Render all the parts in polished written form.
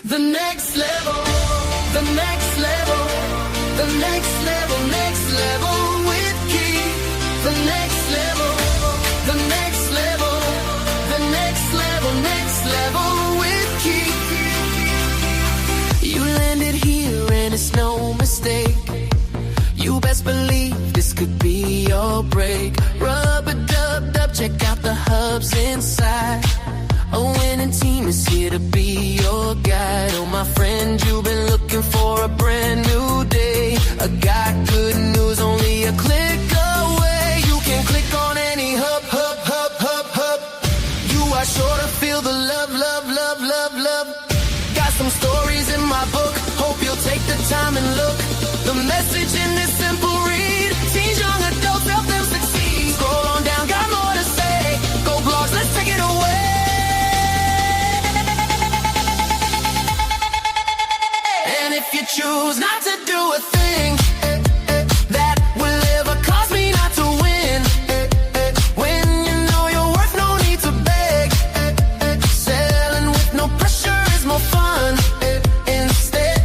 The next level, the next level, the next level, next level with Keith. The next level, the next level, the next level, next level with Keith. You landed here and it's no mistake. You best believe this could be your break. Rub-a-dub-dub, check out the hubs inside. A winning team is here to be your guide. Oh, my friend, you've been looking for a brand new day. I got good news, only a click away. You can click on any hub, hub, hub, hub, hub. You are sure to feel the love, love, love, love, love. Got some stories in my book, hope you'll take the time and look. The message in this simple read: teens, young adults, help them succeed. Scroll on down, got more to say. Go blogs, let's take it away. If you choose not to do a thing that will ever cause me not to win, when you know you're worth no need to beg, selling with no pressure is more fun. Instead,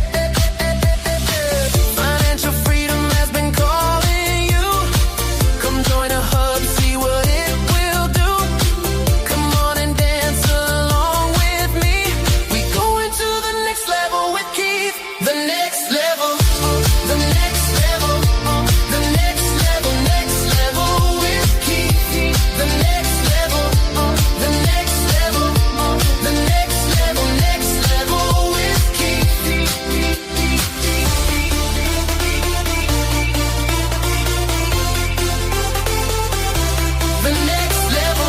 financial freedom has been calling you. Come join a hub, see what it will do. Come on and dance along with me. We go into the next level with Keith. The next level, the next level, the next level, next level with Keith. The next level, the next level, the next level, next level with Keith. The next level, the next level,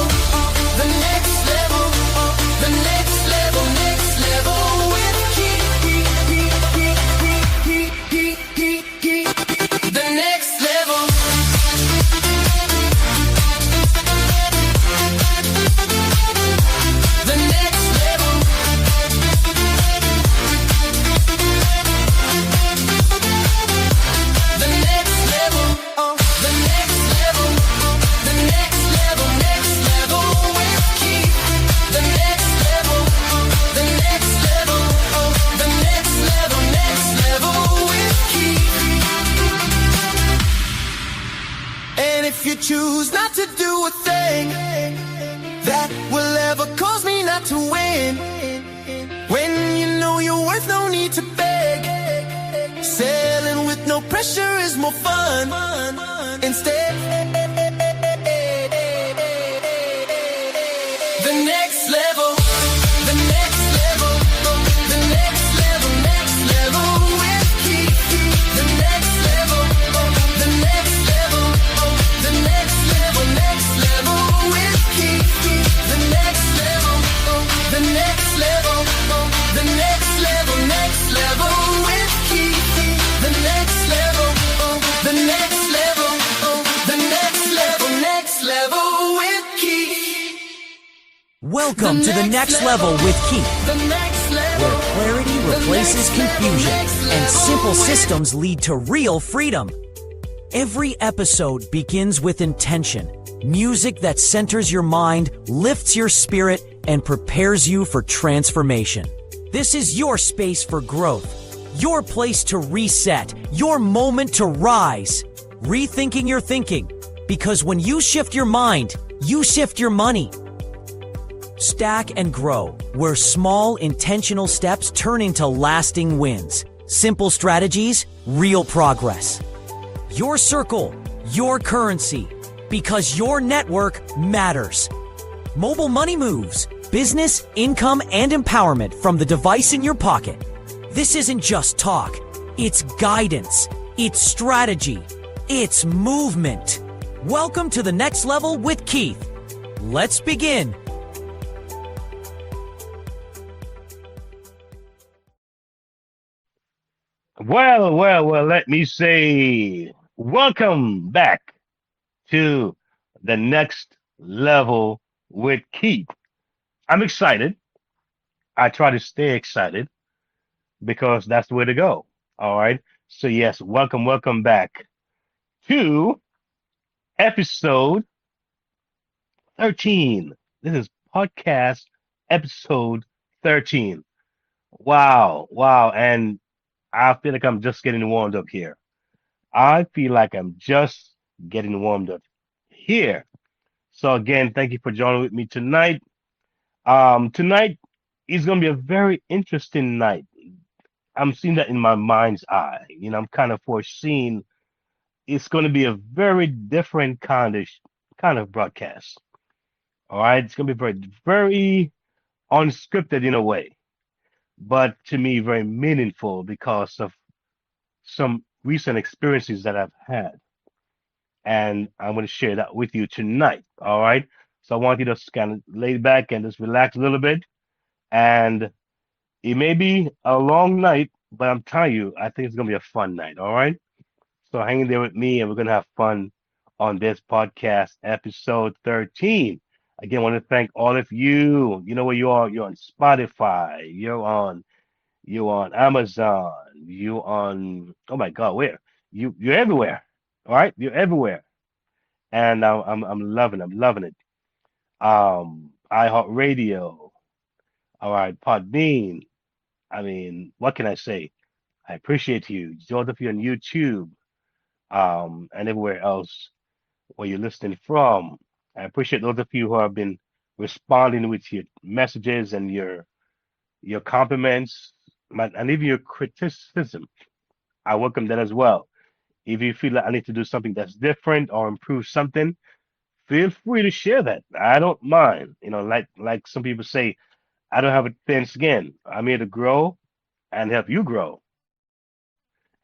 the next level, next level with Keith. The next level. The next level. The next level. The next level. The next level. Next level with Keith. The next level. The next level. The next level. Next level with Keith. And if you choose not to do a thing that will ever cause me not to win, when you know you're worth no need to beg, selling with no pressure is more fun. Instead, the next level, the next level, the next level, next level with Keith. The next level, the next level, the next level, next level with Keith. The next level, the next level, the next level, next level with Keith. The next level, the next level, the next level, next level with Keith. Welcome to the next level with Keith, The next level. where clarity replaces confusion and simple systems lead to real freedom. Every episode begins with intention, music that centers your mind, lifts your spirit, and prepares you for transformation. This is your space for growth, your place to reset, your moment to rise. Rethinking your thinking, because when you shift your mind, you shift your money. Stack and grow, where small intentional steps turn into lasting wins. Simple strategies, real progress. Your circle, your currency, because your network matters. Mobile money moves, business, income, and empowerment from the device in your pocket. This isn't just talk, it's guidance, it's strategy, it's movement. Welcome to the next level with Keith. Let's begin. Well, let me say welcome back to the next level with Keith. I'm excited. I try to stay excited because that's the way to go. All right. So, yes, welcome back to episode 13. This is podcast episode 13. Wow, wow. And I feel like I'm just getting warmed up here. I feel like I'm just getting warmed up here. So again, thank you for joining with me tonight. Tonight is going to be a very interesting night. I'm seeing that in my mind's eye. I'm kind of foreseeing it's going to be a very different kind of broadcast. All right, it's going to be very unscripted in a way, but to me very meaningful because of some recent experiences that I've had, and I'm going to share that with you tonight. All right, so I want you to just kind of lay back and just relax a little bit, and it may be a long night, but I'm telling you, I think it's going to be a fun night. All right. So hang in there with me, and we're gonna have fun on this podcast, episode 13. Again, I want to thank all of you. You know where you are. You're on Spotify. You're on Amazon. You on. Oh my God, where? You're everywhere. All right, you're everywhere, and I'm loving. I'm loving it. iHeartRadio. All right, Podbean. I mean, what can I say? I appreciate you. Those of you on YouTube, and everywhere else where you're listening from. I appreciate those of you who have been responding with your messages and your compliments and even your criticism. I welcome that as well. If you feel like I need to do something that's different or improve something, feel free to share that. I don't mind. Like some people say, I don't have a thin skin. I'm here to grow and help you grow.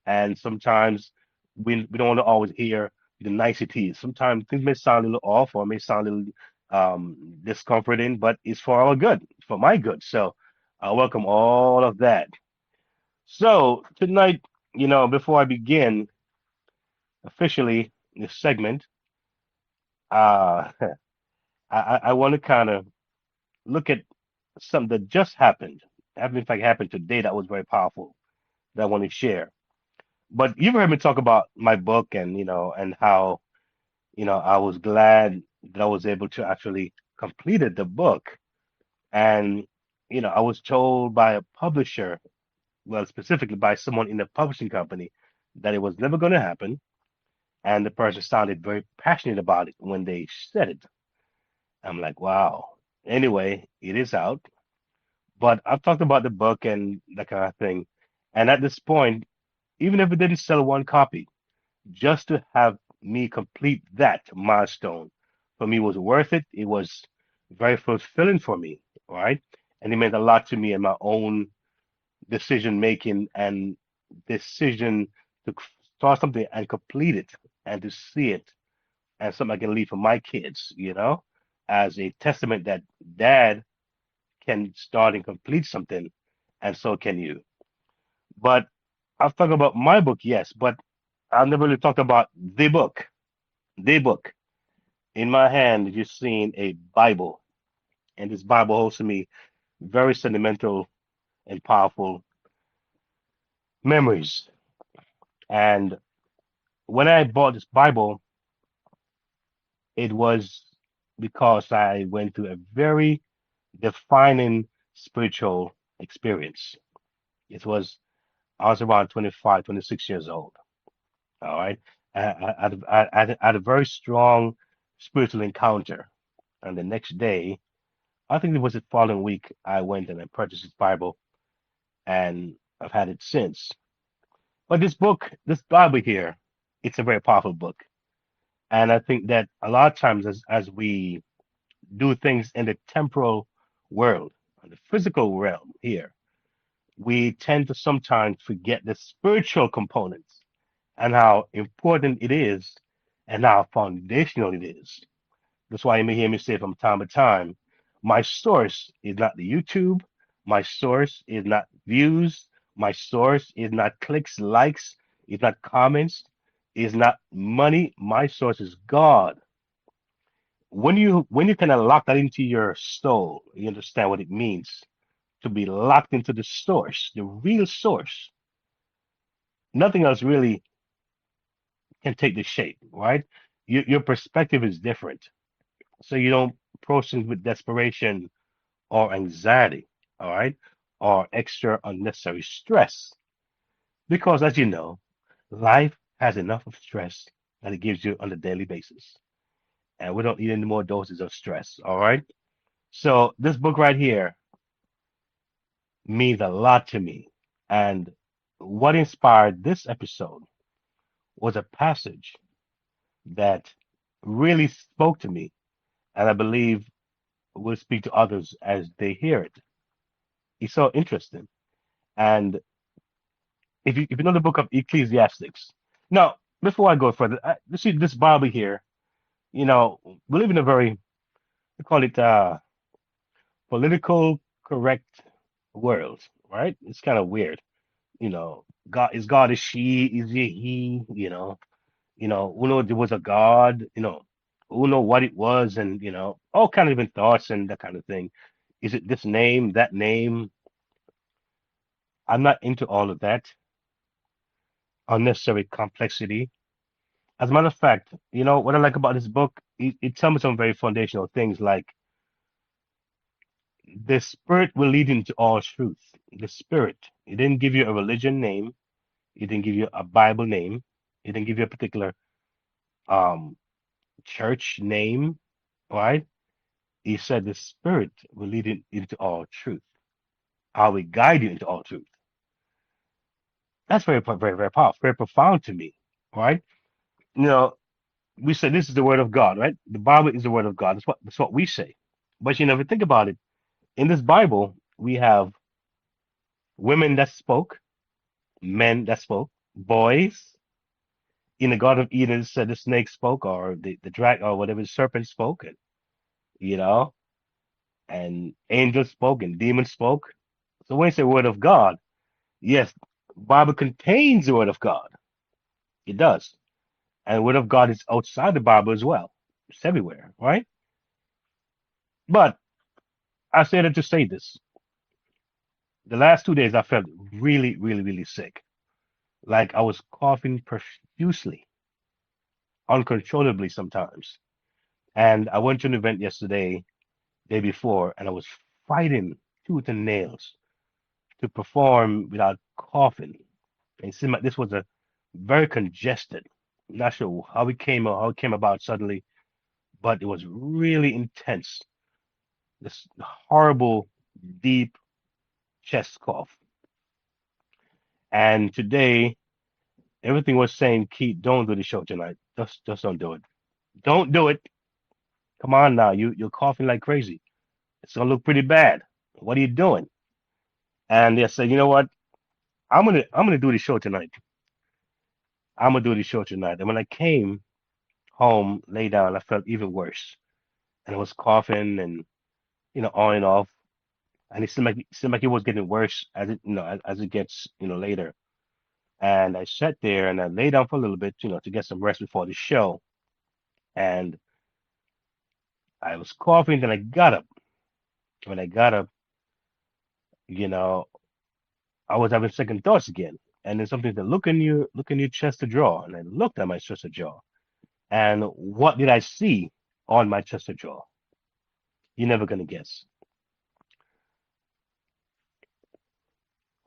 And sometimes we don't want to always hear the niceties. Sometimes things may sound a little off or may sound a little discomforting, but it's for our good, for my good. So I welcome all of that. So tonight, before I begin officially this segment, uh, I want to kind of look at something that just happened. In fact, happened today that was very powerful that I want to share. But you've heard me talk about my book and how I was glad that I was able to actually completed the book. And, I was told by a publisher, well, specifically by someone in the publishing company, that it was never going to happen. And the person sounded very passionate about it when they said it. I'm like, wow. Anyway, it is out. But I've talked about the book and that kind of thing. And at this point, even if it didn't sell one copy, just to have me complete that milestone for me was worth it. It was very fulfilling for me, right? And it meant a lot to me in my own decision making and decision to start something and complete it and to see it as something I can leave for my kids, as a testament that dad can start and complete something, and so can you. But I've talked about my book, yes, but I've never really talked about the book. The book. In my hand, you're seeing a Bible, and this Bible holds to me very sentimental and powerful memories. And when I bought this Bible, it was because I went through a very defining spiritual experience. It was, I was around 25, 26 years old. All right. I had a very strong spiritual encounter. And the next day, I think it was the following week, I went and I purchased this Bible, and I've had it since. But this book, this Bible here, it's a very powerful book. And I think that a lot of times as we do things in the temporal world, the physical realm here, we tend to sometimes forget the spiritual components and how important it is and how foundational it is. That's why you may hear me say from time to time, my source is not the YouTube. My source is not views. My source is not clicks, likes, is not comments, is not money. My source is God. When you kind of lock that into your soul, you understand what it means to be locked into the source, the real source. Nothing else really can take the shape, right? Your perspective is different. So you don't proceed with desperation or anxiety. All right. or extra unnecessary stress. Because as you know, life has enough of stress that it gives you on a daily basis. And we don't need any more doses of stress. All right. So this book right here means a lot to me. And what inspired this episode was a passage that really spoke to me, and I believe will speak to others as they hear it. It's so interesting. And if you know the book of Ecclesiastics, now before I go further, you see this Bible here. You know, we live in a very we call it political correct world, right? It's kind of weird. You know, God is she, is he, who know there was a God, who know what it was, and all kind of different thoughts and that kind of thing. Is it this name, that name? I'm not into all of that unnecessary complexity. As a matter of fact, what I like about this book, it tells me some very foundational things like the spirit will lead into all truth. The spirit. It didn't give you a religion name. It didn't give you a Bible name. It didn't give you a particular um church name, right? He said the spirit will lead into all truth. I will guide you into all truth. That's very, very powerful, very profound to me, right? You know, we say this is the word of God, right? The Bible is the word of God. That's what we say. But you never think about it. In this Bible, we have women that spoke, men that spoke, boys. In the Garden of Eden, it said the snake spoke, or the drag, or whatever, the serpent spoke, and you know, and angels spoke, and demons spoke. So when you say word of God, yes, Bible contains the word of God. It does. And the word of God is outside the Bible as well. It's everywhere, right? But I said it to say this. The last 2 days I felt really, really, really sick. Like I was coughing profusely, uncontrollably sometimes. And I went to an event yesterday, day before, and I was fighting tooth and nails to perform without coughing. And it seemed like this was a very congested. I'm not sure how it came or how it came about suddenly, but it was really intense. This horrible, deep chest cough. And today, everything was saying, Keith, don't do the show tonight. Just don't do it. Don't do it. Come on now. You're coughing like crazy. It's gonna look pretty bad. What are you doing? And they said, you know what? I'm gonna do the show tonight. I'm gonna do the show tonight. And when I came home, lay down, I felt even worse. And I was coughing and on and off. And it seemed like it was getting worse as it gets later. And I sat there and I lay down for a little bit, to get some rest before the show. And I was coughing, then I got up. When I got up, you know, I was having second thoughts again. And then something to look in your chest to draw. And I looked at my chest to draw. And what did I see on my chest to draw? You're never gonna guess.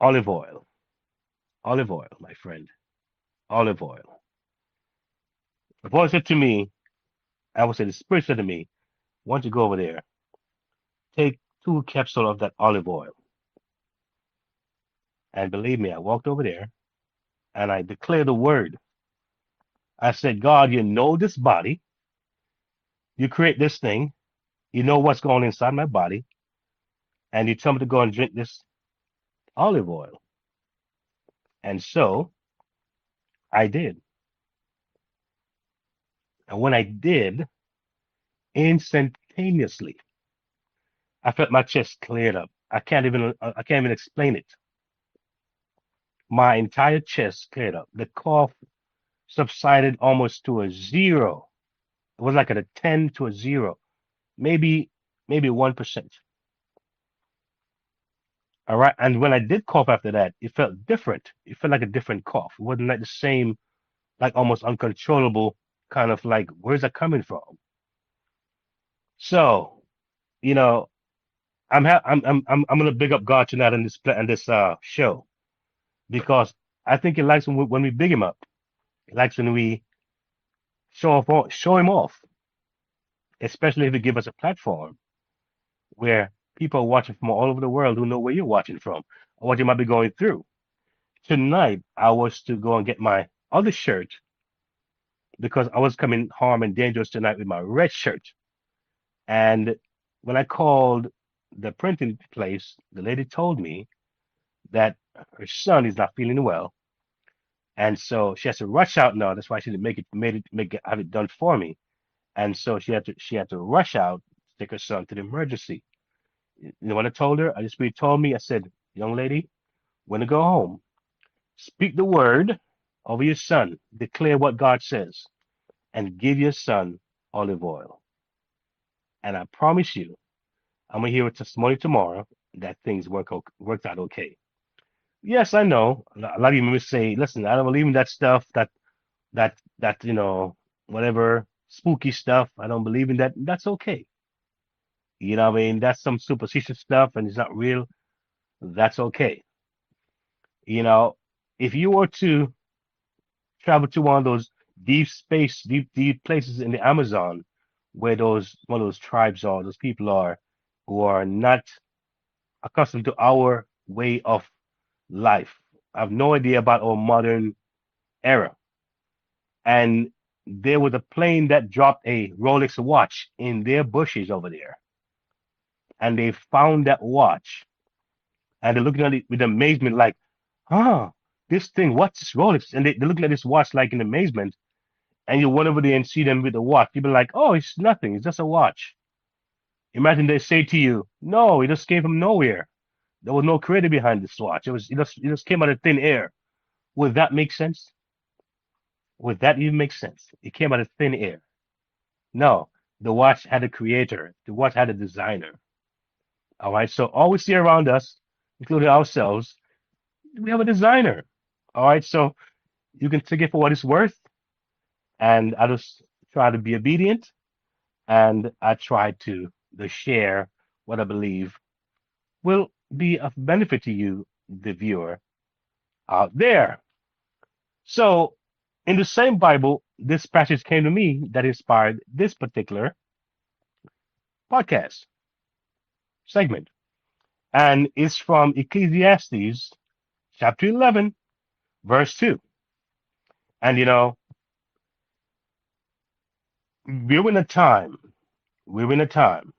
Olive oil. Olive oil, my friend. Olive oil. The voice said to me, I would say the spirit said to me, why don't you go over there, take 2 capsules of that olive oil. And believe me, I walked over there and I declared the word. I said, God, you know this body. You create this thing. You know what's going inside my body. And you tell me to go and drink this olive oil. And so I did. And when I did, instantaneously, I felt my chest cleared up. I can't even explain it. My entire chest cleared up. The cough subsided almost to a zero. It was like at a 10 to a zero, maybe 1%. All right. And when I did cough after that, it felt different. It felt like a different cough. It wasn't like the same, like almost uncontrollable kind of like, where's that coming from? So, you know, I'm gonna big up God tonight on this show because I think He likes when we big Him up. He likes when we show Him off, especially if He give us a platform where people are watching from all over the world who know where you're watching from or what you might be going through. Tonight, I was to go and get my other shirt because I was coming harm and dangerous tonight with my red shirt. And when I called the printing place, the lady told me that her son is not feeling well, and so she has to rush out now. That's why she didn't make it have it done for me. And so she had to rush out to take her son to the emergency. You know what I told her? I just really told me. I said, young lady, when you go home, speak the word over your son, declare what God says, and give your son olive oil. And I promise you, I'm gonna hear a testimony tomorrow that things worked out okay. Yes, I know. A lot of you may say, "Listen, I don't believe in that stuff. That whatever spooky stuff. I don't believe in that." That's okay. You know what I mean? That's some superstitious stuff, and it's not real. That's okay. You know, if you were to travel to one of those deep places in the Amazon, where those one of those tribes are, those people are, who are not accustomed to our way of life. I have no idea about our modern era. And there was a plane that dropped a Rolex watch in their bushes over there. And they found that watch. And they're looking at it with amazement, like, huh, this thing, what's this Rolex? And they're looking at this watch like in amazement. And you went over there and see them with the watch. You'd be like, oh, it's nothing. It's just a watch. Imagine they say to you, no, it just came from nowhere. There was no creator behind this watch. It just came out of thin air. Would that make sense? Would that even make sense? It came out of thin air. No, the watch had a creator. The watch had a designer. All right. So all we see around us, including ourselves, we have a designer. All right. So you can take it for what it's worth. And I just try to be obedient and I try to share what I believe will be of benefit to you, the viewer out there. So in the same Bible, this passage came to me that inspired this particular podcast segment. And it's from Ecclesiastes chapter 11, verse 2. And we're in a time, we're in a time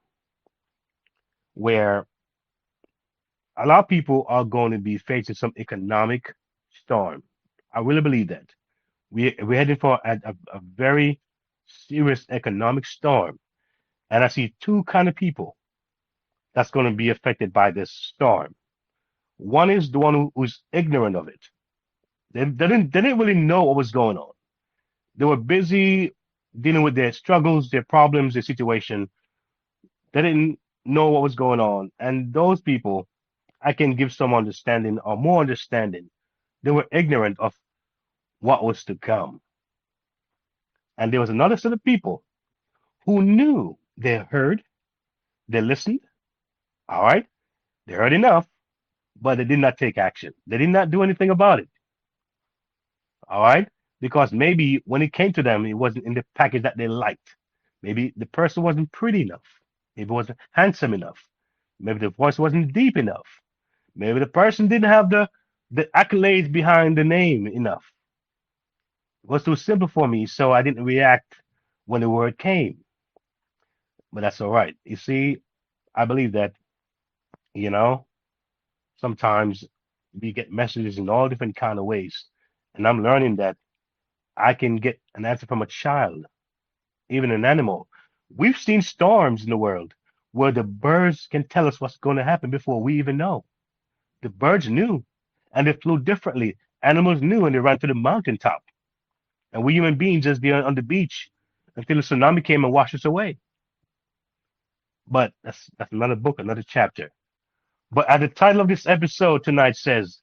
where a lot of people are going to be facing some economic storm. I really believe that. We're heading for a very serious economic storm. And I see two kind of people that's going to be affected by this storm. One is the one who's ignorant of it. They didn't really know what was going on. They were busy dealing with their struggles, their problems, their situation. They didn't know what was going on. And those people, I can give some understanding or more understanding. They were ignorant of what was to come. And there was another set of people who knew. They heard, they listened, all right, they heard enough, but they did not take action. They did not do anything about it, all right, because maybe when it came to them, it wasn't in the package that they liked. Maybe the person wasn't pretty enough. Maybe it wasn't handsome enough. Maybe the voice wasn't deep enough. Maybe the person didn't have the accolades behind the name enough. It was too simple for me, so I didn't react when the word came. But that's all right. You see, I believe that, you know, sometimes we get messages in all different kind of ways. And I'm learning that I can get an answer from a child, even an animal. We've seen storms in the world where the birds can tell us what's going to happen before we even know. The birds knew and they flew differently. Animals knew and they ran to the mountaintop. And we human beings just be on the beach until the tsunami came and washed us away. But that's another book, another chapter. But at the title of this episode tonight says,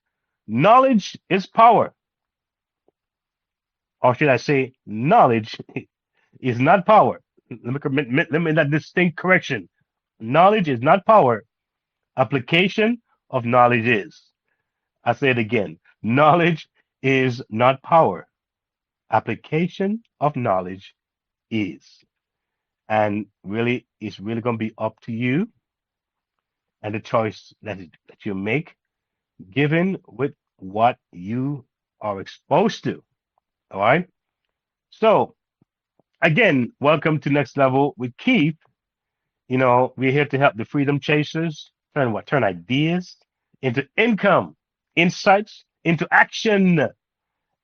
knowledge is power. Or should I say, knowledge is not power. Let me that distinct correction. Knowledge is not power. Application of knowledge is, I say it again, knowledge is not power. Application of knowledge is. And really, it's really going to be up to you and the choice that you make, given with what you are exposed to. All right. So, again, welcome to Next Level with Keith. We're here to help the freedom chasers turn what? Turn ideas into income, insights into action,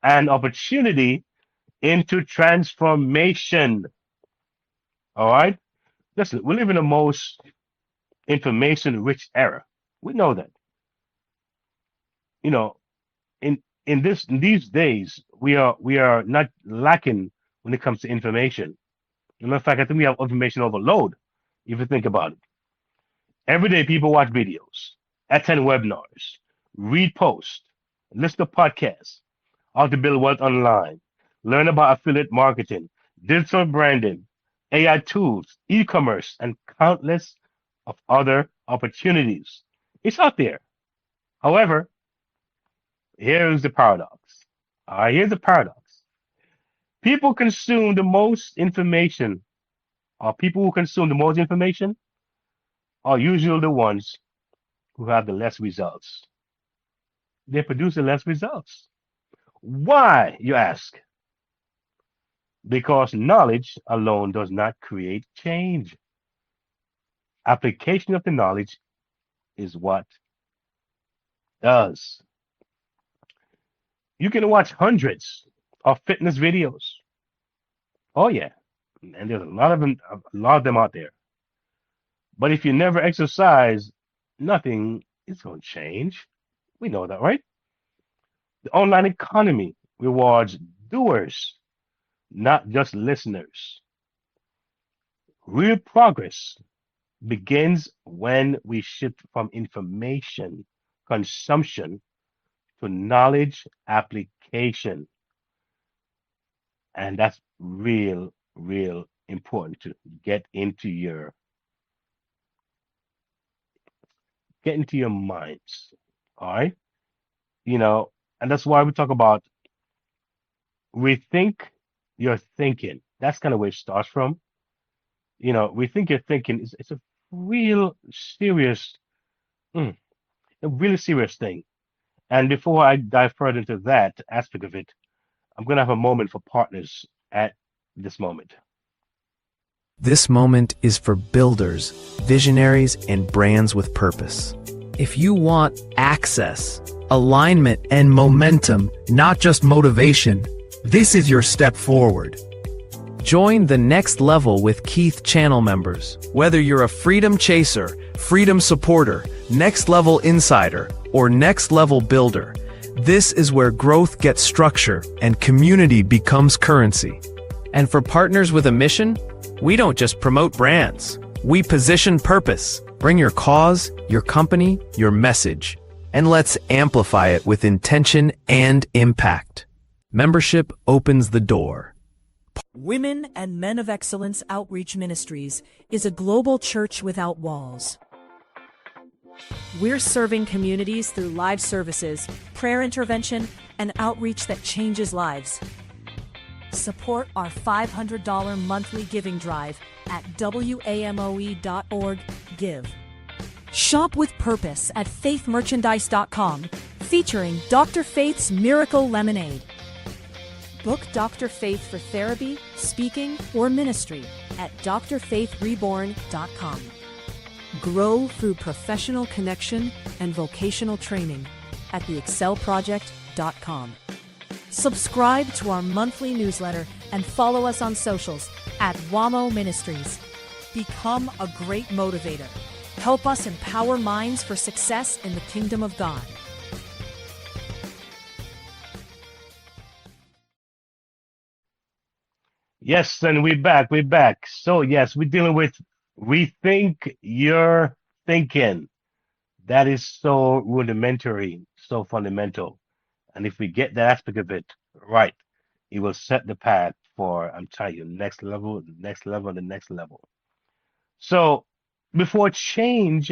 and opportunity into transformation. All right. Listen, we live in the most information rich era. We know that. You know, in these days, we are not lacking when it comes to information. As a matter of fact, I think we have information overload, if you think about it. Every day, people watch videos, attend webinars, read posts, listen to podcasts, how to build wealth online, learn about affiliate marketing, digital branding, AI tools, e-commerce, and countless of other opportunities. It's out there. However, here's the paradox. All right, here's the paradox. People consume the most information, or people who consume the most information are usually the ones who have the less results. They produce the less results. Why, you ask? Because knowledge alone does not create change. Application of the knowledge is what does. You can watch hundreds of fitness videos. Oh yeah, and there's a lot of them out there. But if you never exercise, nothing is going to change. We know that, right? The online economy rewards doers, not just listeners. Real progress begins when we shift from information consumption to knowledge application. And that's real important to get into your minds. All right. You know, and that's why we talk about rethink your thinking. That's kind of where it starts from. Rethink your thinking is it's a real serious, mm, a really serious thing. And before I dive further into that aspect of it, I'm gonna have a moment for partners at this moment. This moment is for builders, visionaries, and brands with purpose. If you want access, alignment, and momentum, not just motivation, this is your step forward. Join the Next Level with Keith channel members. Whether you're a freedom chaser, freedom supporter, next level insider, or next level builder, this is where growth gets structure and community becomes currency. And for partners with a mission, we don't just promote brands. We position purpose. Bring your cause, your company, your message, and let's amplify it with intention and impact. Membership opens the door. Women and Men of Excellence Outreach Ministries is a global church without walls. We're serving communities through live services, prayer intervention, and outreach that changes lives. Support our $500 monthly giving drive at WAMOE.org/give. Shop with purpose at faithmerchandise.com, featuring Dr. Faith's Miracle Lemonade. Book Dr. Faith for therapy, speaking, or ministry at drfaithreborn.com. Grow through professional connection and vocational training at theexcelproject.com. Subscribe to our monthly newsletter and follow us on socials at WAMO Ministries. Become a great motivator. Help us empower minds for success in the kingdom of God. Yes, and we're back. We're back. So yes, we're dealing with rethink your thinking. That is so rudimentary, so fundamental. And if we get that aspect of it right, it will set the path for, I'm telling you, next level, the next level, the next level. So before change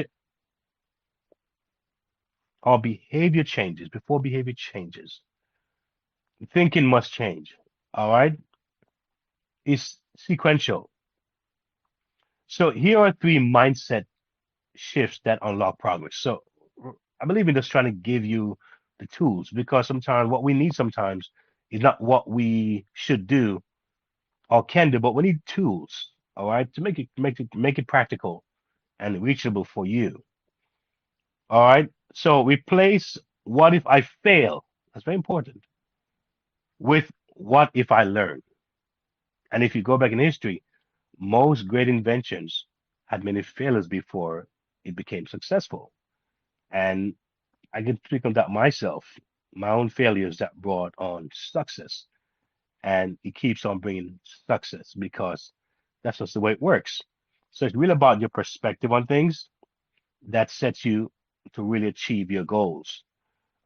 our behavior changes. Before behavior changes, thinking must change. All right, it's sequential. So here are three mindset shifts that unlock progress. So I believe in just trying to give you the tools because sometimes what we need sometimes is not what we should do or can do, but we need tools, all right, to make it practical and reachable for you. All right. So replace what if I fail? That's very important with what if I learn. And if you go back in history, most great inventions had many failures before it became successful. And I can speak on that myself, my own failures that brought on success. And it keeps on bringing success because that's just the way it works. So it's really about your perspective on things that sets you to really achieve your goals.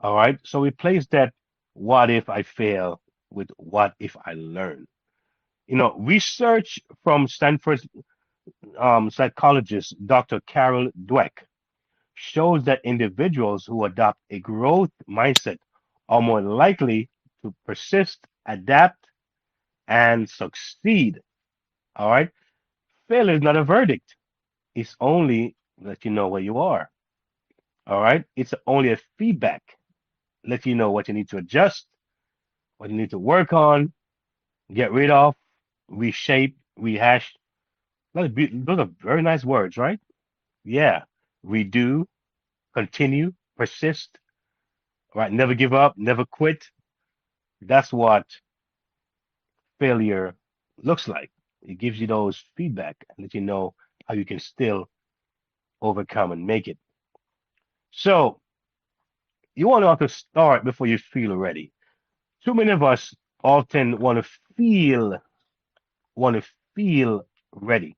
All right. So replace that what if I fail with what if I learn. Research from Stanford psychologist Dr. Carol Dweck shows that individuals who adopt a growth mindset are more likely to persist, adapt, and succeed. All right. Failure is not a verdict. It's only let you know where you are. All right. It's only a feedback. Let you know what you need to adjust, what you need to work on, get rid of, reshape, rehash. Those are very nice words, right? Yeah. Redo, continue, persist, right? Never give up, never quit. That's what failure looks like. It gives you those feedback and let you know how you can still overcome and make it. So you want to know how to start before you feel ready. Too many of us often want to feel ready.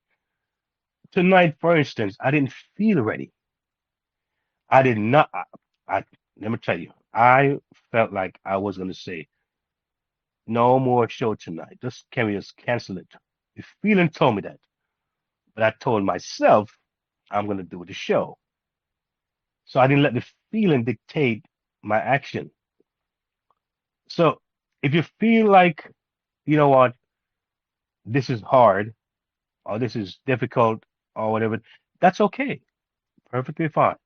Tonight, for instance, I didn't feel ready. I did not. Let me tell you, I felt like I was going to say no more show tonight. Just can we just cancel it? The feeling told me that, but I told myself I'm going to do the show. So I didn't let the feeling dictate my action. So if you feel like, you know what, this is hard or this is difficult or whatever, that's okay. Perfectly fine.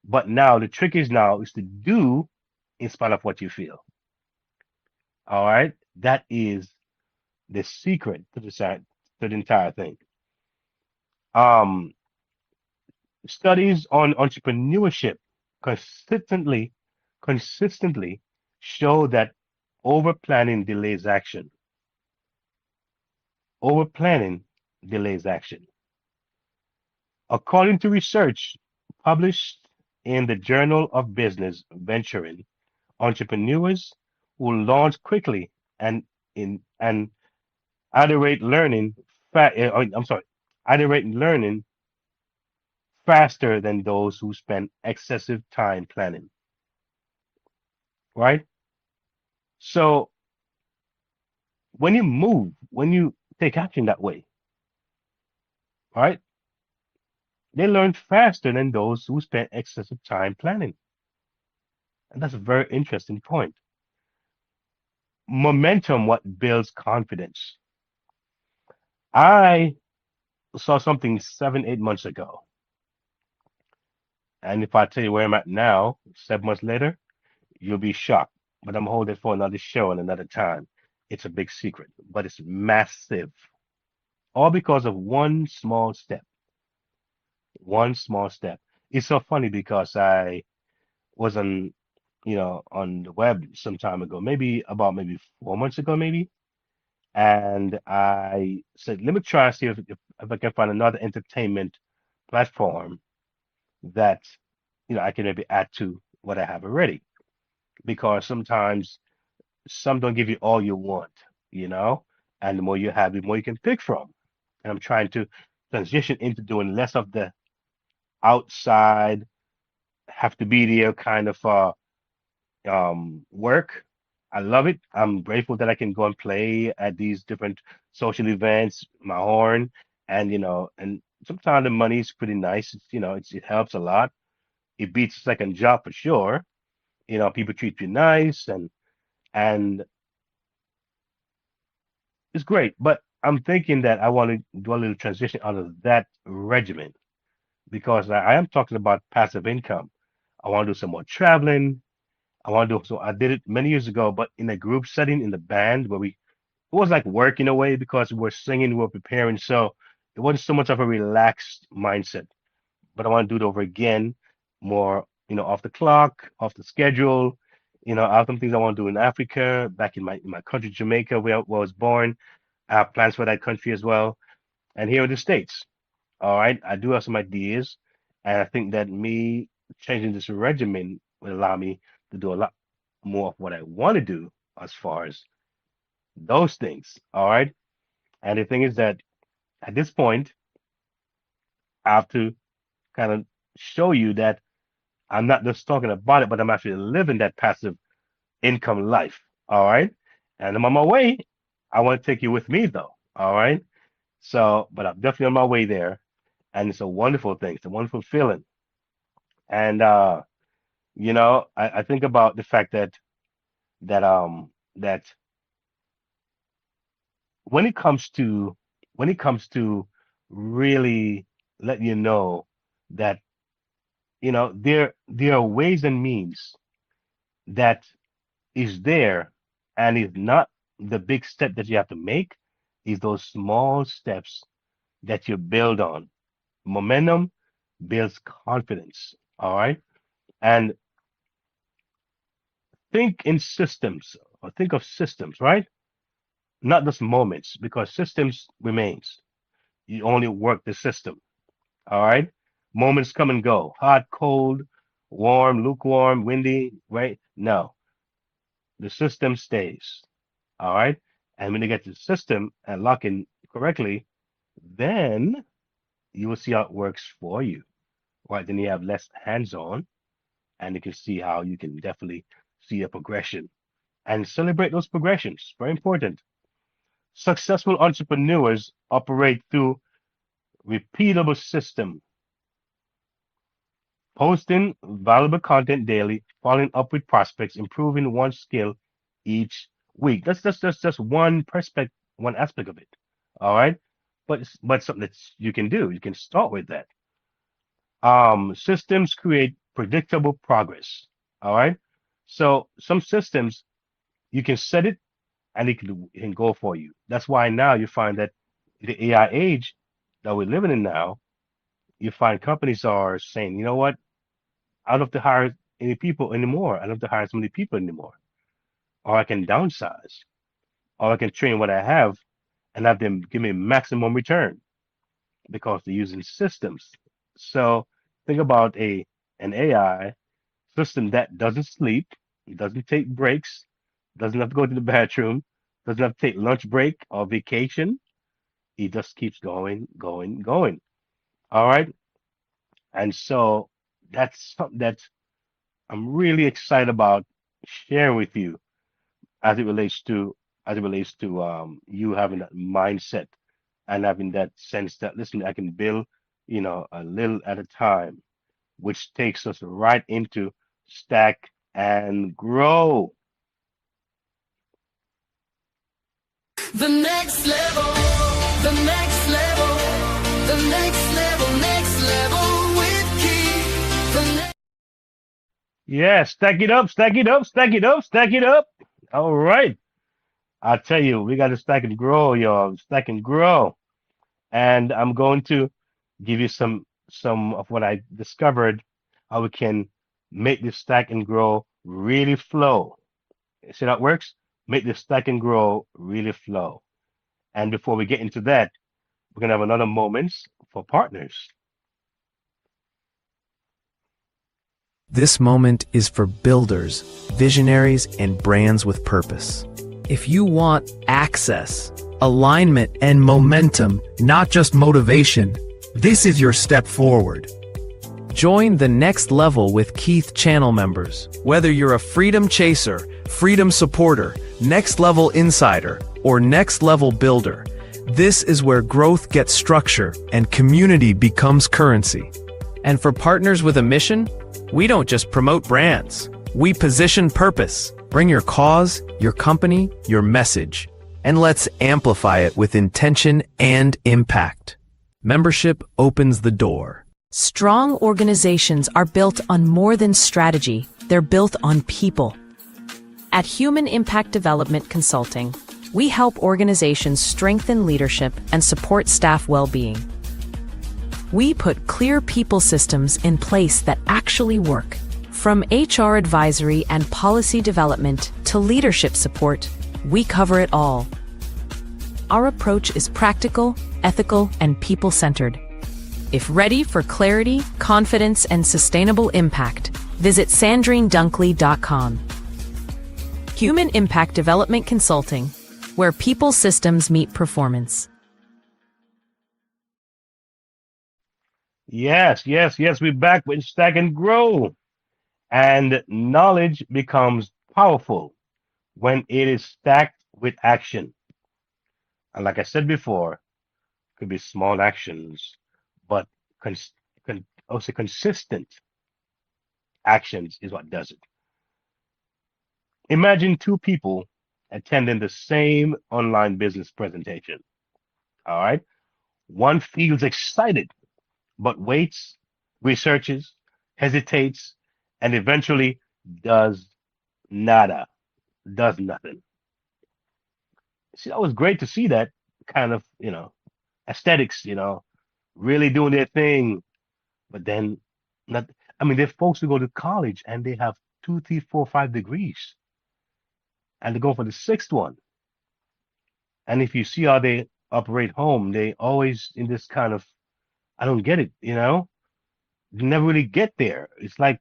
But now the trick is to do in spite of what you feel. All right. That is the secret to the entire thing. Um, Studies on entrepreneurship consistently consistently show that over planning delays action. Over planning delays action. According to research published in the Journal of Business Venturing, entrepreneurs who launch quickly and in and iterate learning I'm sorry, iterate learning faster than those who spend excessive time planning, right? So when you take action that way, right, they learn faster than those who spend excessive time planning. And that's a very interesting point. Momentum, what builds confidence. I saw something 7, 8 months ago. And if I tell you where I'm at now, 7 months later, you'll be shocked. But I'm holding it for another show and another time. It's a big secret, but it's massive. All because of one small step. One small step. It's so funny because I was on the web some time ago, maybe 4 months ago, maybe. And I said, let me try and see if I can find another entertainment platform that, I can maybe add to what I have already. Because sometimes some don't give you all you want, you know, and the more you have, the more you can pick from. And I'm trying to transition into doing less of the outside, have to be there kind of work. I love it. I'm grateful that I can go and play at these different social events, my horn, and and sometimes the money is pretty nice. It helps a lot. it beats a second job for sure. People treat you nice, and it's great. But I'm thinking that I want to do a little transition out of that regimen because I am talking about passive income. I want to do some more traveling. I want to do so. I did it many years ago, but in a group setting in the band where it was like work in a way because we were singing, we were preparing. So it wasn't so much of a relaxed mindset. But I want to do it over again, more, off the clock, off the schedule. I have some things I want to do in Africa, back in my country, Jamaica, where I was born. I have plans for that country as well, and here in the States. All right, I do have some ideas, and I think that me changing this regimen will allow me to do a lot more of what I want to do as far as those things. All right, and the thing is that at this point, I have to kind of show you that I'm not just talking about it, but I'm actually living that passive income life. All right. And I'm on my way. I want to take you with me though. All right. So, but I'm definitely on my way there. And it's a wonderful thing. It's a wonderful feeling. And I think about the fact that when it comes to really letting you know that there are ways and means that is there and is not the big step that you have to make, is those small steps that you build on. Momentum builds confidence. All right. And think in systems, or think of systems, right? Not just moments, because systems remains. You only work the system. All right. Moments come and go. Hot, cold, warm, lukewarm, windy, right? No, the system stays. All right. And when you get the system and lock in correctly, then you will see how it works for you. Right. Then you have less hands on and you can see how you can definitely see a progression and celebrate those progressions. Very important. Successful entrepreneurs operate through repeatable system, posting valuable content daily, following up with prospects, improving one skill each week. That's just one perspective, one aspect of it. All right, but something that you can do. You can start with that. Systems create predictable progress. All right, so some systems you can set it and it can go for you. That's why now you find that the AI age that we're living in now, you find companies are saying, you know what? I don't have to hire any people anymore. I don't have to hire so many people anymore. Or I can downsize. Or I can train what I have and have them give me maximum return because they're using systems. So think about an AI system that doesn't sleep, it doesn't take breaks, doesn't have to go to the bathroom, doesn't have to take lunch break or vacation. It just keeps going, going, going. All right. And so that's something that I'm really excited about sharing with you as it relates to you having that mindset and having that sense that listen, I can build, a little at a time, which takes us right into stack and grow. The next level, the next level, the next level, next level with Keith. The next Yeah, stack it up, stack it up, stack it up, stack it up. All right. I tell you, we got to stack and grow, y'all. Stack and grow. And I'm going to give you some of what I discovered, how we can make this stack and grow really flow. See how it works? Make this stack and grow really flow. And before we get into that, we're gonna have another moments for partners. This moment is for builders, visionaries, and brands with purpose. If you want access, alignment, and momentum, not just motivation, this is your step forward. Join the next level with Keith channel members. Whether you're a freedom chaser, freedom supporter, next level insider, or next level builder, this is where growth gets structure and community becomes currency. And for partners with a mission, We don't just promote brands, we position purpose. Bring your cause, your company, your message, and let's amplify it with intention and impact. Membership opens the door. Strong organizations are built on more than strategy, they're built on people. At Human Impact Development Consulting, we help organizations strengthen leadership and support staff well-being. We put clear people systems in place that actually work. From HR advisory and policy development to leadership support, we cover it all. Our approach is practical, ethical, and people-centered. If ready for clarity, confidence, and sustainable impact, visit sandrinedunkley.com. Human Impact Development Consulting, where people systems meet performance. Yes, yes, yes. We're back with Stack and Grow. And knowledge becomes powerful when it is stacked with action. And like I said before, it could be small actions, but also consistent actions is what does it. Imagine two people attending the same online business presentation. All right. One feels excited, but waits, researches, hesitates, and eventually does nada, does nothing. See, that was great to see that kind of, aesthetics, really doing their thing. But then, not, I mean, there's folks who go to college and they have 2, 3, 4, 5 degrees and they go for the sixth one. And if you see how they operate home, they always in this kind of, I don't get it, you never really get there. It's like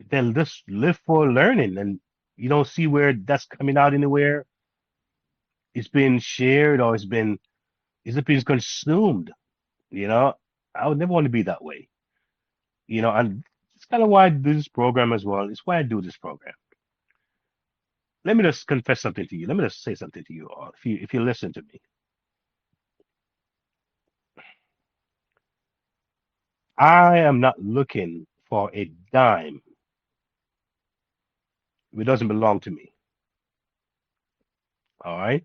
they'll just live for learning and you don't see where that's coming out anywhere. It's been shared or it's been consumed, you know. I would never want to be that way, and it's kind of why I do this program as well. It's why I do this program. Let me just confess something to you. Let me just say something to you all. If you listen to me, I am not looking for a dime. It doesn't belong to me. All right.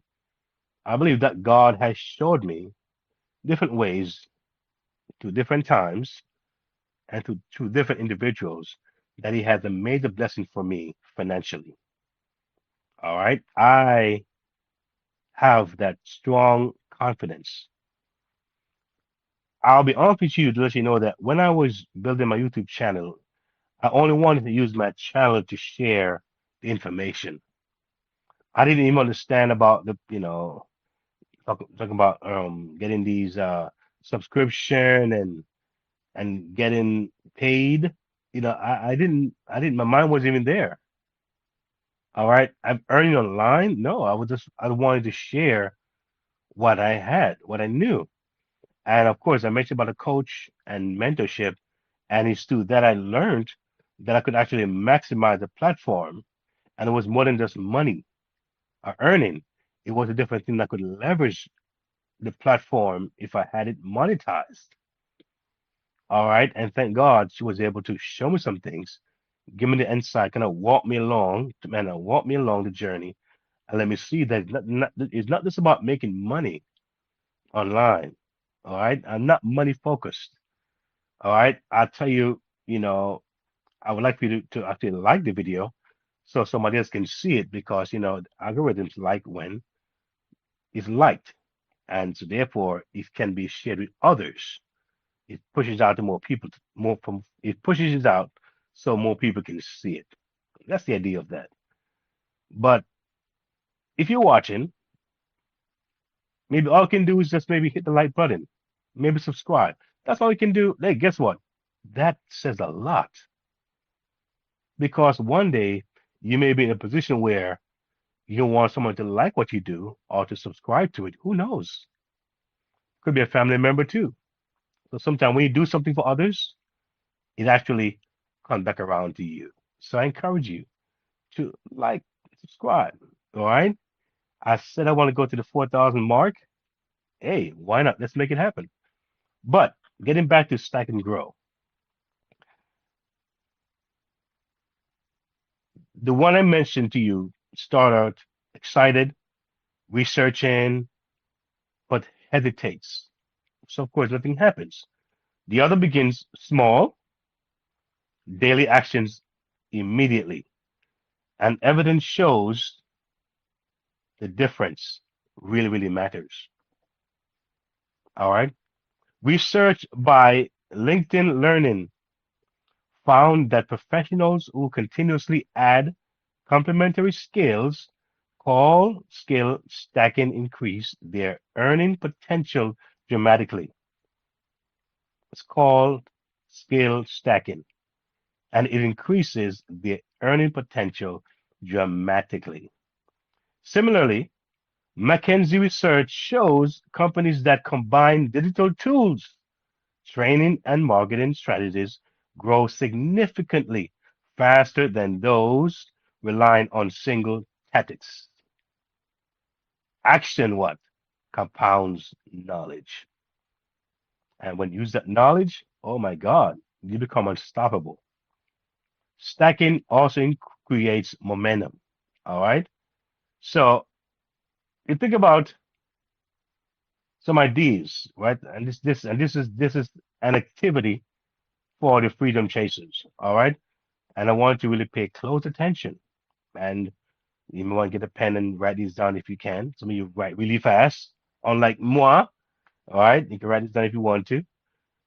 I believe that God has showed me different ways to different times and to different individuals that He has a major blessing for me financially. All right. I have that strong confidence. I'll be honest with you to let you know that when I was building my YouTube channel, I only wanted to use my channel to share the information. I didn't even understand about talking about getting these subscription and getting paid. I didn't my mind wasn't even there. All right. I'm earning online. No, I wanted to share what I had, what I knew. And of course, I mentioned about a coach and mentorship, and it's through that I learned that I could actually maximize the platform. And it was more than just money or earning. It was a different thing that could leverage the platform if I had it monetized. All right. And thank God she was able to show me some things, give me the insight, kind of walk me along the journey and let me see that it's not just about making money online. All right. I'm not money focused. All right. I'll tell you, I would like for you to actually like the video so somebody else can see it because, algorithms like when it's liked. And so therefore it can be shared with others. It pushes out to more people, it pushes it out so more people can see it. That's the idea of that. But if you're watching, maybe all you can do is just maybe hit the like button, maybe subscribe. That's all you can do. Hey, guess what? That says a lot because one day you may be in a position where you want someone to like what you do or to subscribe to it. Who knows? Could be a family member too. So sometimes when you do something for others, it actually comes back around to you. So I encourage you to like, subscribe. All right. I said I want to go to the 4,000 mark. Hey, why not? Let's make it happen. But getting back to Stack and Grow, The one I mentioned to you start out excited, researching, but hesitates. So of course nothing happens. The other begins small, daily actions immediately. And evidence shows the difference really matters. All right. Research by LinkedIn Learning found that professionals who continuously add complementary skills call skill stacking increase their earning potential dramatically. It's called skill stacking, and it increases their earning potential dramatically. Similarly, McKinsey research shows companies that combine digital tools, training, and marketing strategies grow significantly faster than those relying on single tactics. Action what? Compounds knowledge. And when you use that knowledge, oh my God, you become unstoppable. Stacking also creates momentum. All right. So you think about some ideas, right? And this is an activity for the freedom chasers. All right. And I want you to really pay close attention. And you may want to get a pen and write these down if you can. Some of you write really fast, unlike moi. All right. You can write this down if you want to.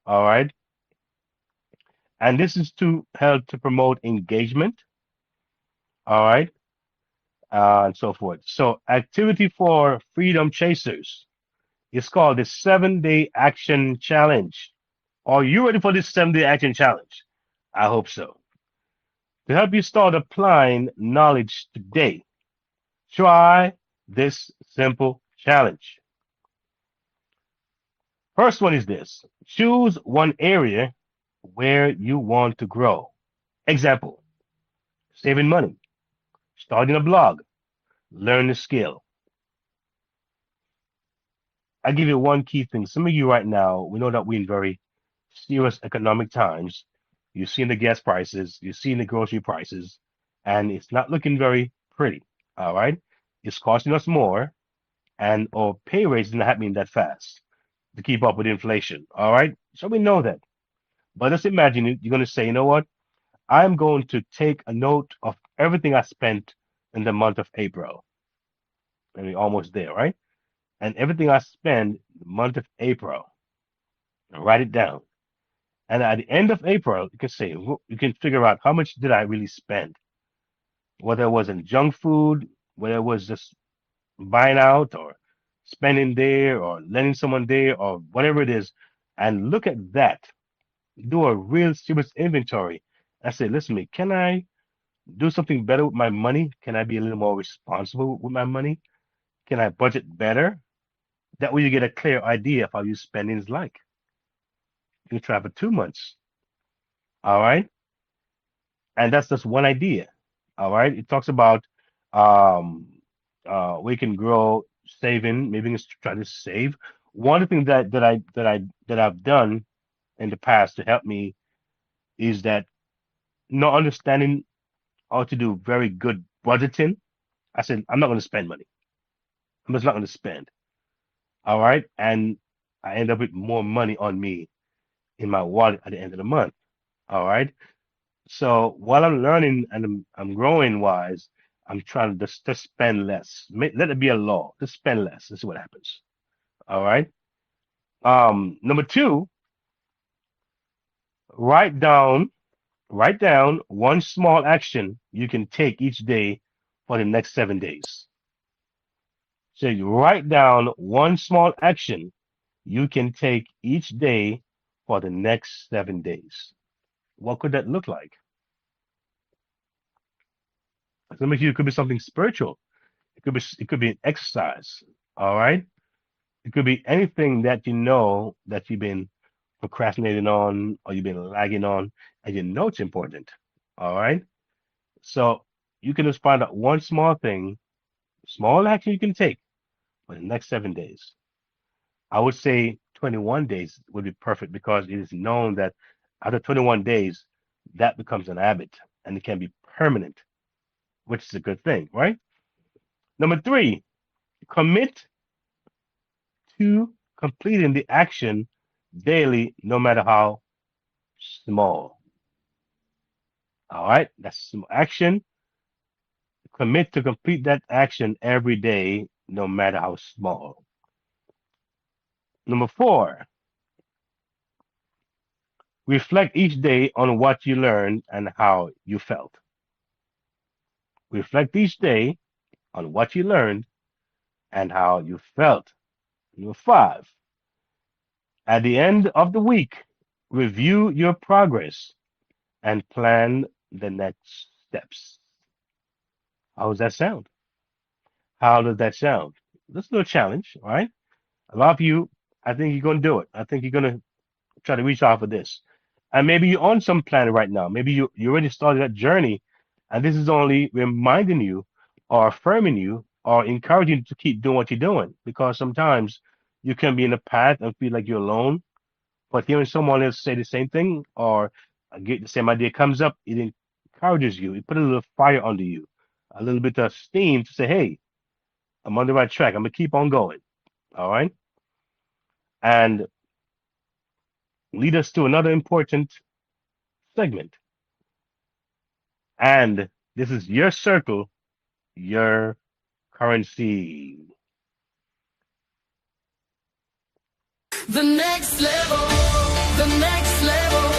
All right. And this is to help to promote engagement. All right. And so forth. So, activity for freedom chasers is called the 7 Day Action Challenge. Are you ready for this 7 Day Action Challenge? I hope so. To help you start applying knowledge today, try this simple challenge. First one is this: choose one area where you want to grow. Example: saving money, starting a blog, learn a skill. I give you one key thing. Some of you right now, we know that we're in very serious economic times. You've seen the gas prices, you've seen the grocery prices, and it's not looking very pretty. All right. It's costing us more, and our pay raise is not happening that fast to keep up with inflation. All right. So we know that. But let's imagine you're going to say, you know what? I'm going to take a note of everything I spent in the month of April. And we're almost there, right? And everything I spend the month of April, write it down. And at the end of April, you can say, you can figure out how much did I really spend, whether it was in junk food, whether it was just buying out or spending there or lending someone there or whatever it is. And look at that. Do a real serious inventory. I say, listen, can I do something better with my money? Can I be a little more responsible with my money? Can I budget better? That way you get a clear idea of how your spending is like. You can try for 2 months. All right. And that's just one idea. All right. It talks about um we can grow saving, maybe it's try to save. One of the things that I've done in the past to help me is that not understanding how to do very good budgeting. I said, I'm not going to spend money. I'm just not going to spend. All right. And I end up with more money on me in my wallet at the end of the month. All right. So while I'm learning and I'm growing wise, I'm trying to just spend less. Let it be a law. Just spend less. This is what happens. All right. Number two, write down write down one small action you can take each day for the next 7 days. So you write down one small action you can take each day for the next 7 days. What could that look like? Some of you, it could be something spiritual. It could be an exercise. All right. It could be anything that you know that you've been procrastinating on or you've been lagging on and you know it's important. All right. So you can just find out one small thing, small action you can take for the next 7 days. I would say 21 days would be perfect because it is known that after 21 days, that becomes an habit and it can be permanent. which is a good thing, right? Number three, commit to completing the action daily, no matter how small. All right, that's some action. Commit to complete that action every day, no matter how small. Number four, reflect each day on what you learned and how you felt. Reflect each day on what you learned and how you felt. Number five, at the end of the week, review your progress and plan the next steps. How does that sound? How does that sound? That's a little challenge, all right? A lot of you, I think you're going to do it. I think you're going to try to reach out for this. And maybe you're on some planet right now. Maybe you already started that journey, and this is only reminding you or affirming you or encouraging you to keep doing what you're doing. Because sometimes you can be in a path and feel like you're alone, but hearing someone else say the same thing or get the same idea comes up, it encourages you. It put a little fire under you, a little bit of steam to say, hey, I'm on the right track. I'm going to keep on going. All right. And lead us to another important segment. And this is your circle, your currency. The next level, the next level,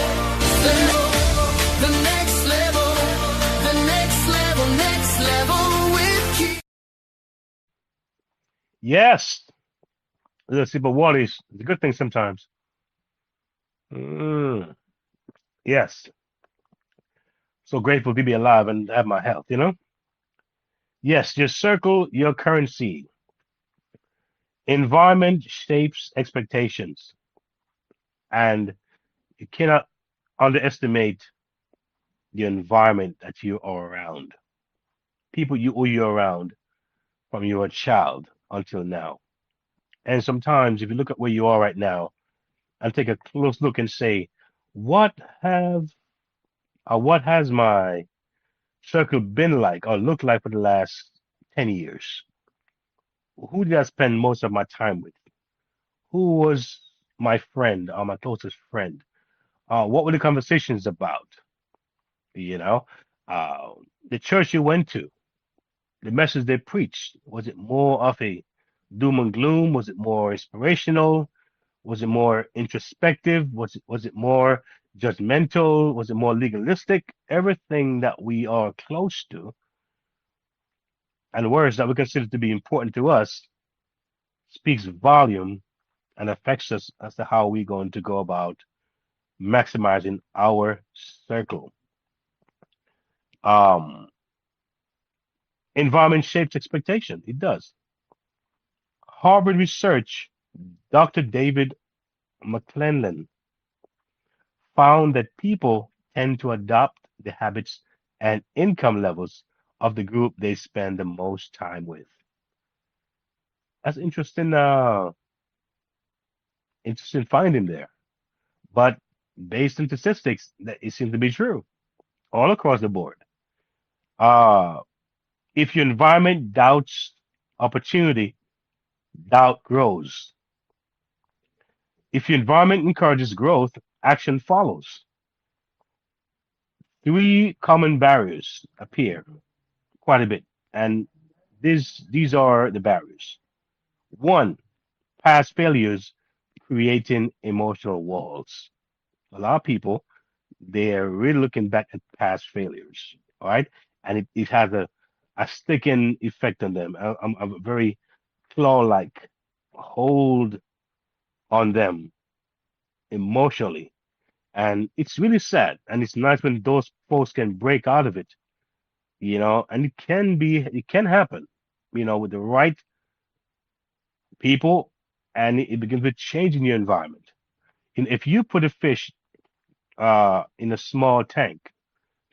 the next level, the next level with Keith. Yes, a little sip of water is a good thing sometimes. Mm, yes, so grateful to be alive and have my health, you know? Yes, your circle, your currency. Environment shapes expectations, and you cannot underestimate the environment that you are around. People you're around from you were a child until now. And sometimes, if you look at where you are right now and take a close look and say, what have what has my circle been like or looked like for the last 10 years? Who did I spend most of my time with? Who was my friend or my closest friend? What were the conversations about? You know, uh, the church you went to, the message they preached, was it more of a doom and gloom? Was it more inspirational? Was it more introspective? Was it more judgmental? Was it more legalistic? Everything that we are close to and words that we consider to be important to us speaks volume and affects us as to how we're going to go about maximizing our circle. Um, environment shapes expectation. It does. Harvard research, Dr. David McClellan found that people tend to adopt the habits and income levels of the group they spend the most time with. That's interesting finding there. But based on statistics, that it seems to be true all across the board. Uh, if your environment doubts opportunity, doubt grows. If your environment encourages growth, action follows. Three common barriers appear quite a bit, and these are the barriers. One, past failures creating emotional walls. A lot of people they're really looking back at past failures, all right, and it has a sticking effect on them, a very claw-like hold on them emotionally, and it's really sad. And it's nice when those folks can break out of it, and it can happen, with the right people, and it begins with changing your environment. And if you put a fish in a small tank,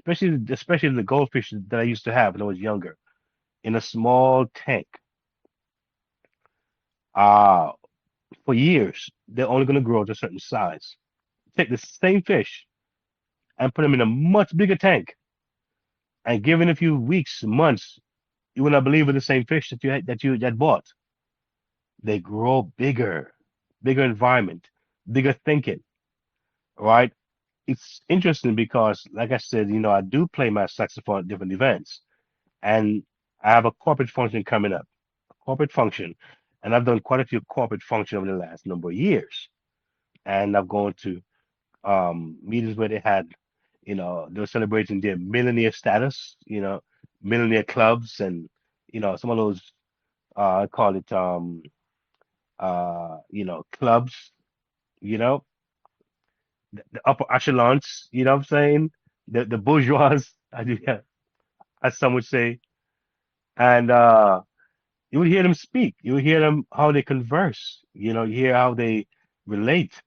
especially the goldfish that I used to have when I was younger, in a small tank, uh, for years, they're only going to grow to a certain size. Take the same fish and put them in a much bigger tank. And given a few weeks, months, you will not believe in the same fish that you bought. They grow bigger, bigger environment, bigger thinking, right? It's interesting because, like I said, I do play my saxophone at different events, and I have a corporate function coming up, a corporate function, and I've done quite a few corporate functions over the last number of years. And I've gone to meetings where they had, they were celebrating their millionaire status, millionaire clubs, and some of those I call it clubs, you know, the upper echelons, you know what I'm saying? The bourgeois, as some would say. And you would hear them speak. You would hear them how they converse, you hear how they relate.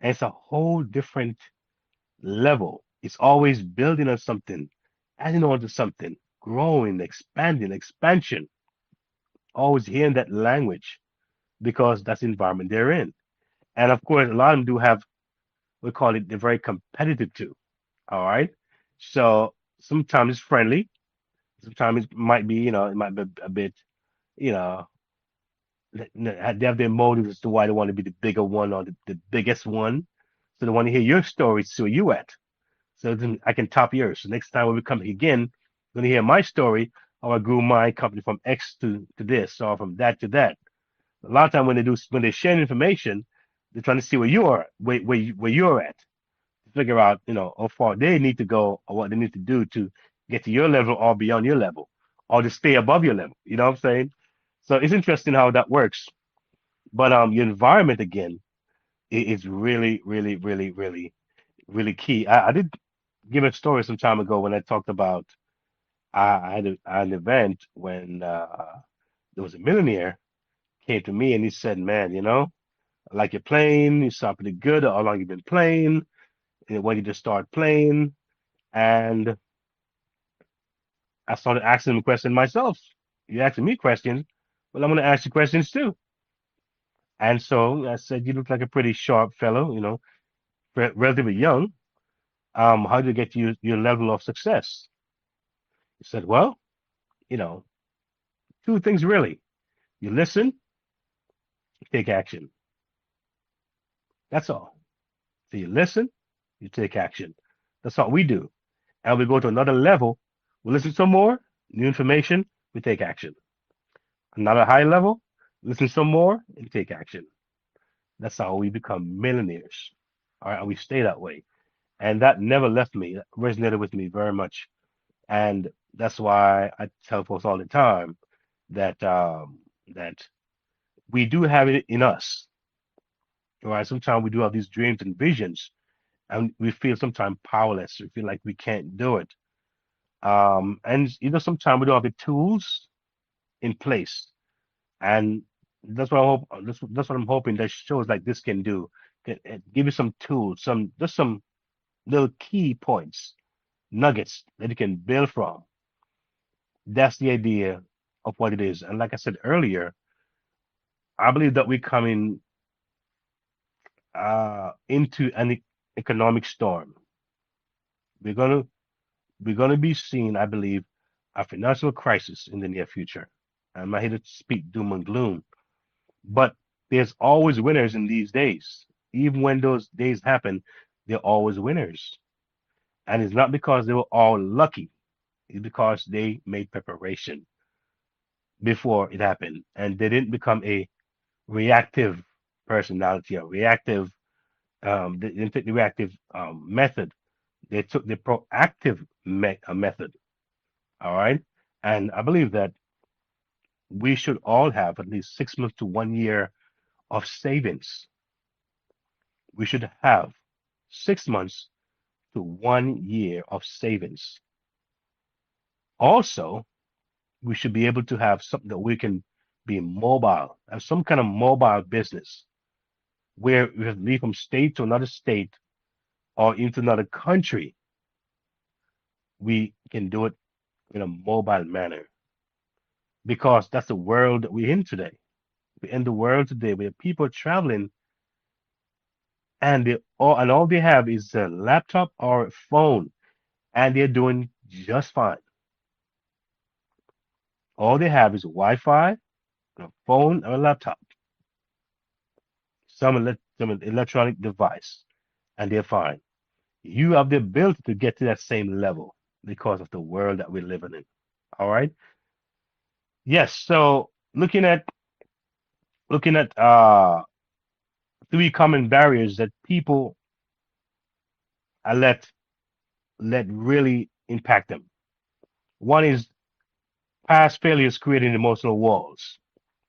And it's a whole different level. It's always building on something, adding on to something, growing, expanding, expansion. Always hearing that language because that's the environment they're in. And of course, a lot of them do have, we call it, they're very competitive too. All right. So sometimes it's friendly. Sometimes it might be, it might be a bit, you know, they have their motives as to why they want to be the bigger one or the biggest one. So they want to hear your story, so where you at. So then I can top yours. So next time when we come again, you're gonna hear my story, how I grew my company from X to this or from that to that. A lot of time when they share information, they're trying to see where you are, where you're at, to figure out, how far they need to go or what they need to do to get to your level or beyond your level, or to stay above your level. You know what I'm saying? So it's interesting how that works. But your environment again is really, really, really, really, really key. I did give a story some time ago when I talked about I had an event when there was a millionaire came to me and he said, "Man, I like your playing. You sound pretty good. How long you been playing? And when you just start playing?" And I started asking him questions myself. You asking me questions, well, I'm going to ask you questions too. And so I said, "You look like a pretty sharp fellow, relatively young. How did you get to your level of success?" He said, "Well, you know, two things really. You listen, you take action. That's all. So you listen, you take action. That's all we do. And we go to another level. We listen some more, new information, we take action. Another high level, listen some more, and take action. That's how we become millionaires. All right, and we stay that way. And that never left me. That resonated with me very much. And that's why I tell folks all the time that we do have it in us. All right, sometimes we do have these dreams and visions, and we feel sometimes powerless. We feel like we can't do it. And sometimes we don't have the tools in place, and that's what I hope. That's what I'm hoping that shows like this can do. Can give you some tools, some little key points, nuggets that you can build from. That's the idea of what it is. And like I said earlier, I believe that we're coming into an economic storm. We're gonna we're gonna be seeing, I believe, a financial crisis in the near future. I'm not here to speak doom and gloom, but there's always winners in these days. Even when those days happen, they're always winners. And it's not because they were all lucky. It's because they made preparation before it happened. And they didn't become a reactive personality or reactive, they didn't take the reactive method. They took the proactive method. All right. And I believe that we should all have at least 6 months to 1 year of savings. We should have 6 months to 1 year of savings. Also, we should be able to have something that we can be mobile, have some kind of mobile business where we have to leave from state to another state or into another country. We can do it in a mobile manner because that's the world that we're in today. We're in the world today where people are traveling and all they have is a laptop or a phone and they're doing just fine. All they have is Wi-Fi, a phone, or a laptop, some electronic device, and they're fine. You have the ability to get to that same level because of the world that we're living in. All right. Yes. So looking at three common barriers that people let really impact them. One is past failures creating emotional walls.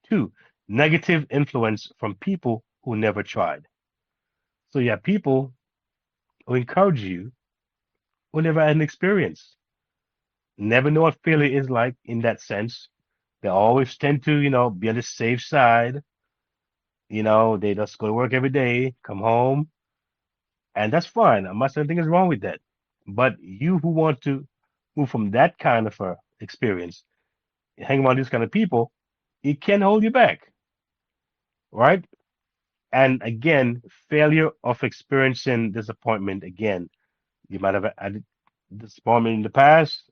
Two, negative influence from people who never tried. So you have people who encourage you who never had an experience, never know what failure is like in that sense. They always tend to, be on the safe side. They just go to work every day, come home, and that's fine. I'm not saying anything is wrong with that. But you who want to move from that kind of experience, hang around these kind of people, it can hold you back, right? And again, failure of experiencing disappointment. Again, you might have had disappointment in the past,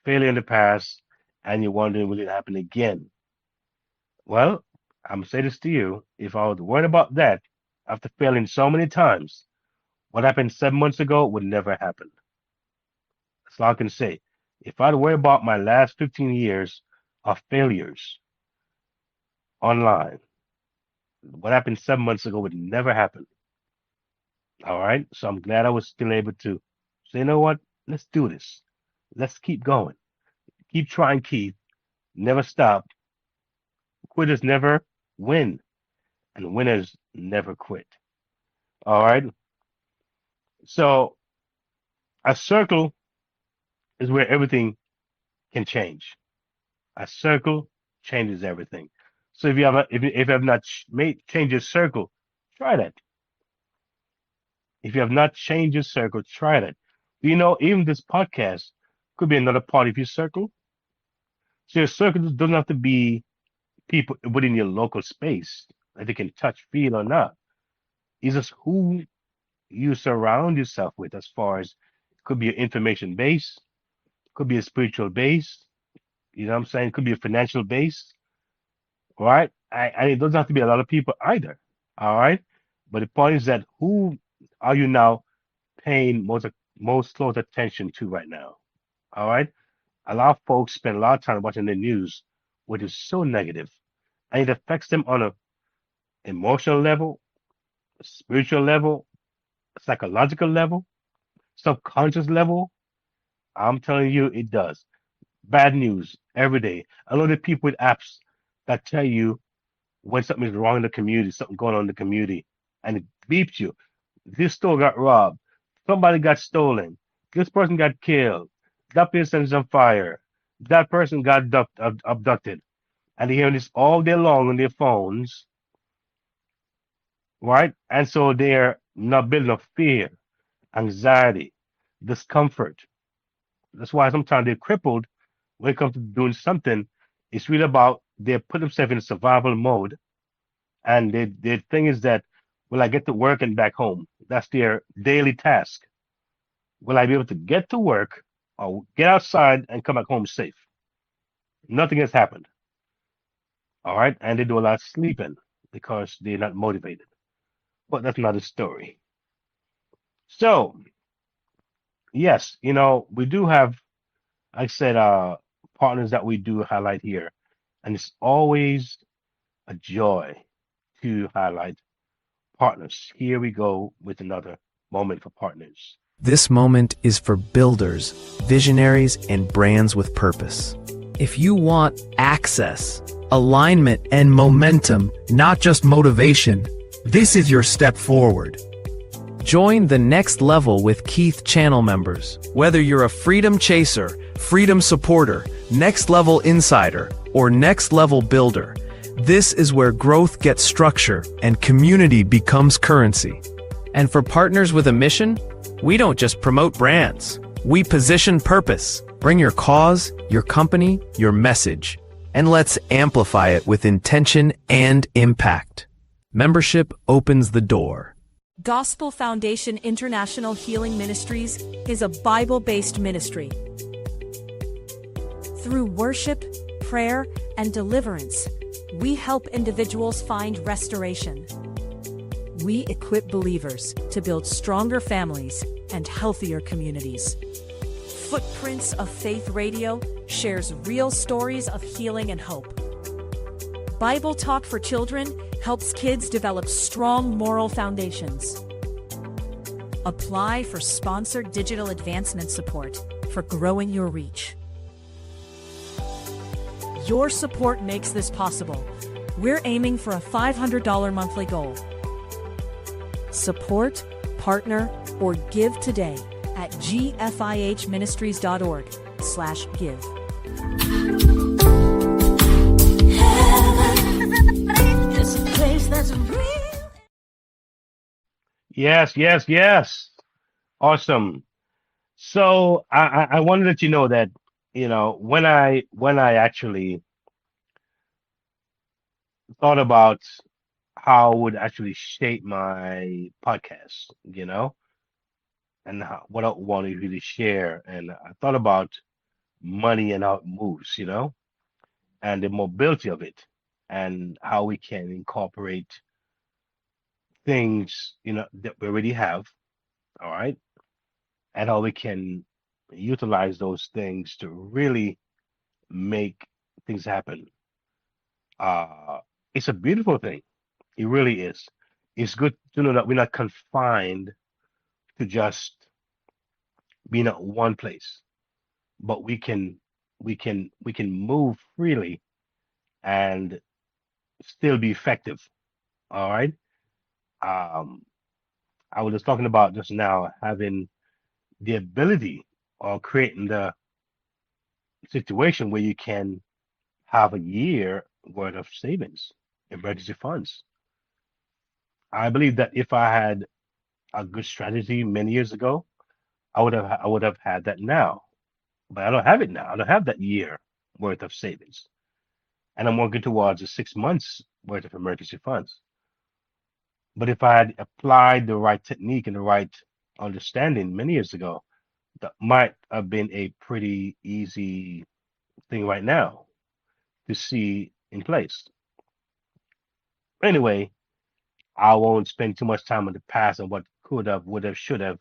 failure in the past, and you're wondering, will it happen again? Well, I'm gonna say this to you. If I was worried about that after failing so many times, what happened 7 months ago would never happen. That's all I can say. If I'd worry about my last 15 years of failures online, what happened 7 months ago would never happen. All right. So I'm glad I was still able to say, you know what? Let's do this. Let's keep going. Keep trying, Keith. Never stop. Quitters never win, and winners never quit. All right. So a circle is where everything can change. A circle changes everything. So if you have not made change your circle, try that. If you have not changed your circle, try that. Do you know even this podcast could be another part of your circle? So your circle doesn't have to be people within your local space that they can touch, feel, or not. It's just who you surround yourself with, as far as could be an information base, could be a spiritual base, you know what I'm saying? Could be a financial base, right? And it doesn't have to be a lot of people either. All right. But the point is that who are you now paying most close attention to right now? All right. A lot of folks spend a lot of time watching the news, which is so negative, and it affects them on a emotional level, spiritual level, psychological level, subconscious level. I'm telling you, it does. Bad news every day. I know the people with apps that tell you when something is wrong in the community, something going on in the community, and it beeps you. This store got robbed. Somebody got stolen. This person got killed. That person is on fire. That person got abducted. And they're hearing this all day long on their phones, right? And so they're not building up fear, anxiety, discomfort. That's why sometimes they're crippled when it comes to doing something. It's really about they put themselves in survival mode, and their thing is that, will I get to work and back home? That's their daily task. Will I be able to get to work or get outside and come back home safe? Nothing has happened. All right. And they do a lot of sleeping because they're not motivated. But that's another story. So, yes, we do have, like I said, partners that we do highlight here. And it's always a joy to highlight partners. Here we go with another moment for partners. This moment is for builders, visionaries, and brands with purpose. If you want access, alignment, and momentum, not just motivation, this is your step forward. Join the next level with Keith channel members. Whether you're a freedom chaser, freedom supporter, next level insider, or next level builder, this is where growth gets structure and community becomes currency. And for partners with a mission, we don't just promote brands. We position purpose. Bring your cause, your company, your message, and let's amplify it with intention and impact. Membership opens the door. Gospel Foundation International Healing Ministries is a Bible-based ministry Through worship, prayer, and deliverance, we help individuals find restoration. We equip believers to build stronger families and healthier communities. Footprints of Faith Radio shares real stories of healing and hope. Bible Talk for Children helps kids develop strong moral foundations. Apply for sponsored digital advancement support for growing your reach. Your support makes this possible. We're aiming for a $500 monthly goal. Support, partner, or give today at gfihministries.org/give. This place that's real. Yes, yes, yes. Awesome. So I want to let you know that, when I actually thought about how I would actually shape my podcast, and what I want to really share. And I thought about money and how it moves, and the mobility of it, and how we can incorporate things, that we already have, all right, and how we can utilize those things to really make things happen. Uh, it's a beautiful thing. It really is. It's good to know that we're not confined to just being at one place, but we can move freely and still be effective. All right. Um, I was just talking about just now having the ability or creating the situation where you can have a year worth of savings, emergency funds. I believe that if I had a good strategy many years ago, I would have had that now, but I don't have it now. I don't have that year worth of savings, and I'm working towards a 6 months worth of emergency funds. But if I had applied the right technique and the right understanding many years ago, that might have been a pretty easy thing right now to see in place. Anyway, I won't spend too much time on the past and what could have, would have, should have,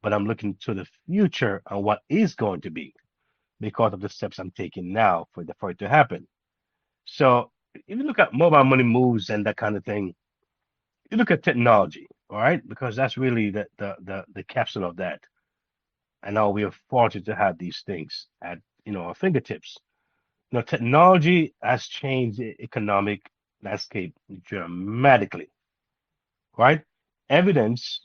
but I'm looking to the future and what is going to be because of the steps I'm taking now for it to happen. So if you look at mobile money moves and that kind of thing, you look at technology, all right, because that's really the capsule of that. And now we are fortunate to have these things at our fingertips. Technology has changed the economic landscape dramatically, right? Evidence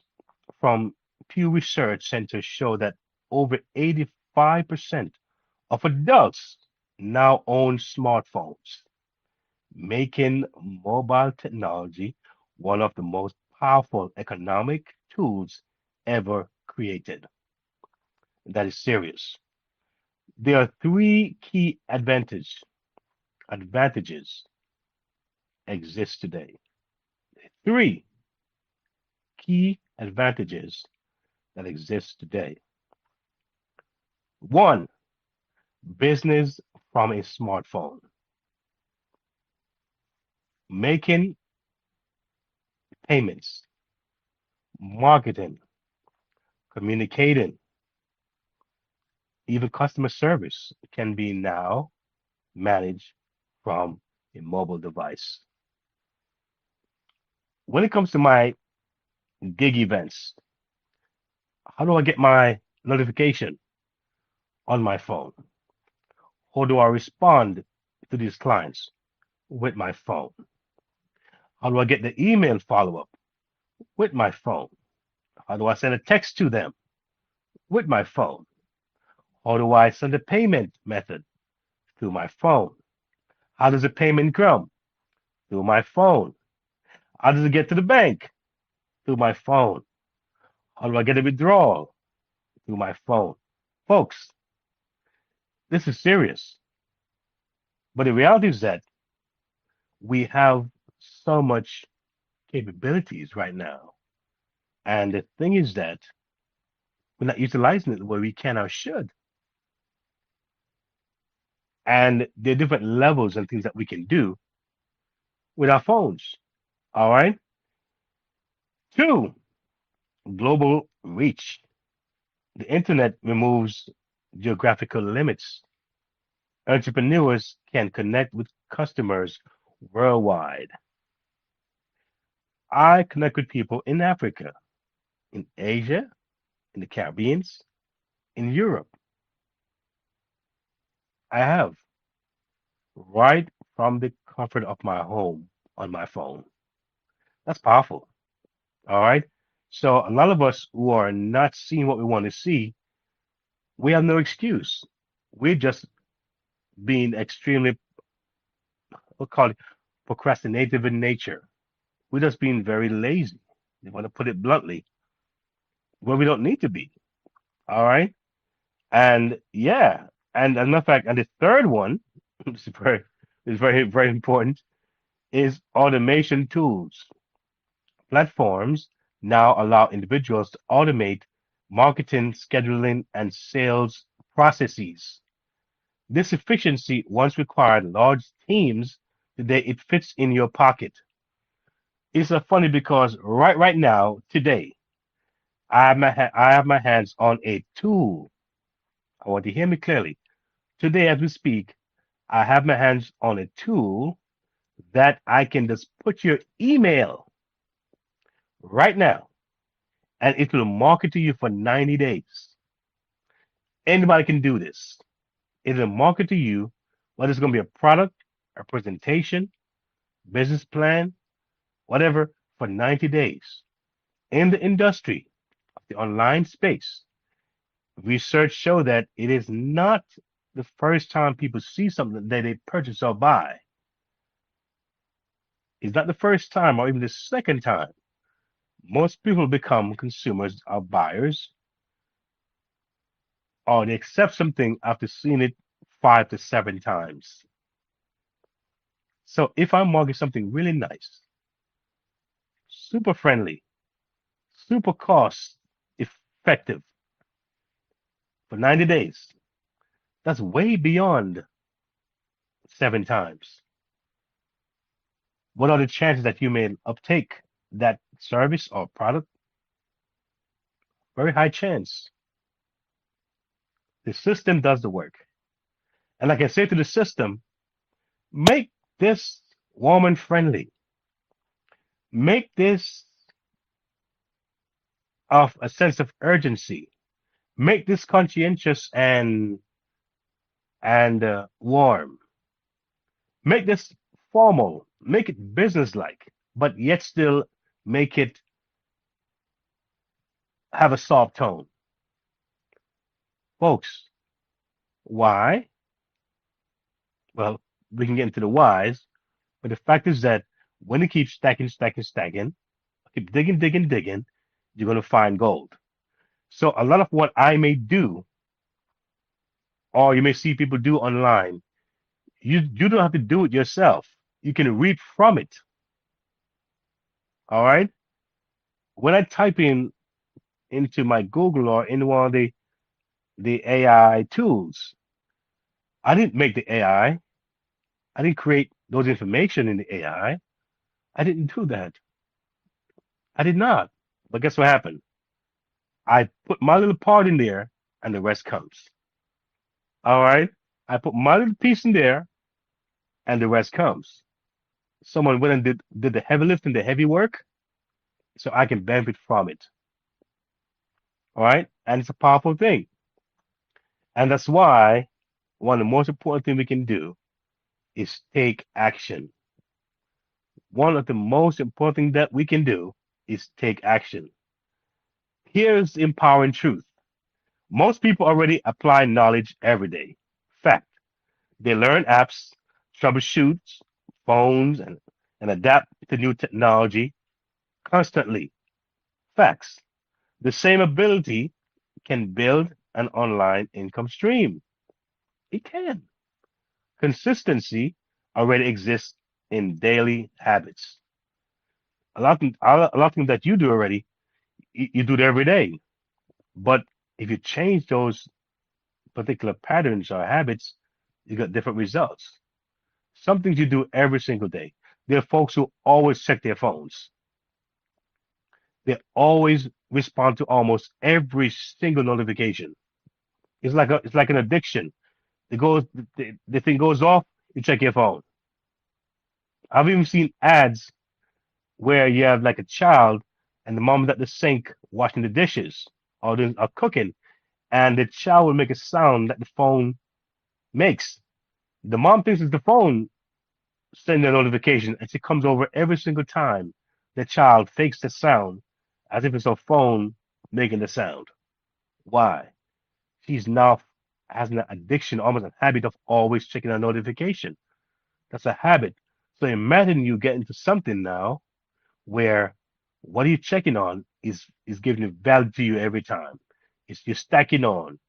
from Pew Research Center show that over 85% of adults now own smartphones, making mobile technology one of the most powerful economic tools ever created. That is serious. There are three key advantages exist today. Three key advantages that exist today. One, business from a smartphone, making payments, marketing, communicating, even customer service can be now managed from a mobile device. When it comes to my gig events, how do I get my notification on my phone? How do I respond to these clients with my phone? How do I get the email follow up with my phone? How do I send a text to them with my phone? How do I send a payment method through my phone? How does the payment come? Through my phone. How does it get to the bank? Through my phone. How do I get a withdrawal? Through my phone. Folks, this is serious. But the reality is that we have so much capabilities right now. And the thing is that we're not utilizing it where we can or should. And there are different levels and things that we can do with our phones. All right. Two, global reach. The internet removes geographical limits. Entrepreneurs can connect with customers worldwide. I connect with people in Africa, in Asia, in the Caribbean, in Europe. I have right from the comfort of my home on my phone. That's powerful. All right. So a lot of us who are not seeing what we want to see, we have no excuse. We're just being extremely, we'll call it procrastinative in nature. We're just being very lazy. You want to put it bluntly, where we don't need to be. All right. And yeah, and as a matter of fact, and the third one, is very important, is automation tools. Platforms now allow individuals to automate marketing, scheduling, and sales processes. This efficiency once required large teams. Today, it fits in your pocket. It's funny because right now, today, I have my hands on a tool. I want to hear me clearly. Today, as we speak, I have my hands on a tool that I can just put your email right now, and it will market to you for 90 days. Anybody can do this. It will market to you whether it's going to be a product, a presentation, business plan, whatever, for 90 days. In the industry of the online space, research show that it is not the first time people see something that they purchase or buy. It's not the first time or even the second time. Most people become consumers or buyers, or they accept something after seeing it 5 to 7 times. So if I market something really nice, super friendly, super cost effective for 90 days, that's way beyond 7 times. What are the chances that you may uptake that service or product? Very high chance. The system does the work. And like I say to the system, make this warm and friendly. Make this of a sense of urgency. Make this conscientious and warm. Make this formal. Make it business-like, but yet still make it have a soft tone. Folks, why? Well, we can get into the whys, but the fact is that when you keep stacking, keep digging, you're going to find gold. So a lot of what I may do, or you may see people do online, you don't have to do it yourself. You can read from it. All right. When I type in into my Google or in one of the AI tools, I didn't make the AI. I didn't create those information in the AI. I didn't do that. I did not. But guess what happened? I put my little part in there, and the rest comes. All right. I put my little piece in there, and the rest comes. Someone went and did the heavy lifting, the heavy work, so I can benefit from it. All right. And it's a powerful thing. And that's why one of the most important things we can do is take action. One of the most important things that we can do is take action. Here's the empowering truth. Most people already apply knowledge every day. Fact. They learn apps, troubleshoot phones, and adapt to new technology constantly. Facts. The same ability can build an online income stream. It can. Consistency already exists in daily habits. A lot of things that you do already, you do it every day. But if you change those particular patterns or habits, you got different results. Some things you do every single day. There are folks who always check their phones. They always respond to almost every single notification. It's like an addiction. It goes the thing goes off, you check your phone. I've even seen ads where you have like a child and the mom is at the sink washing the dishes or cooking, and the child will make a sound that the phone makes. The mom thinks it's the phone sending a notification, and she comes over every single time the child fakes the sound as if it's her phone making the sound. Why? She's now has an addiction, almost a habit of always checking a notification. That's a habit. So imagine you get into something now where what are you checking on is giving value to you every time. It's you're stacking on.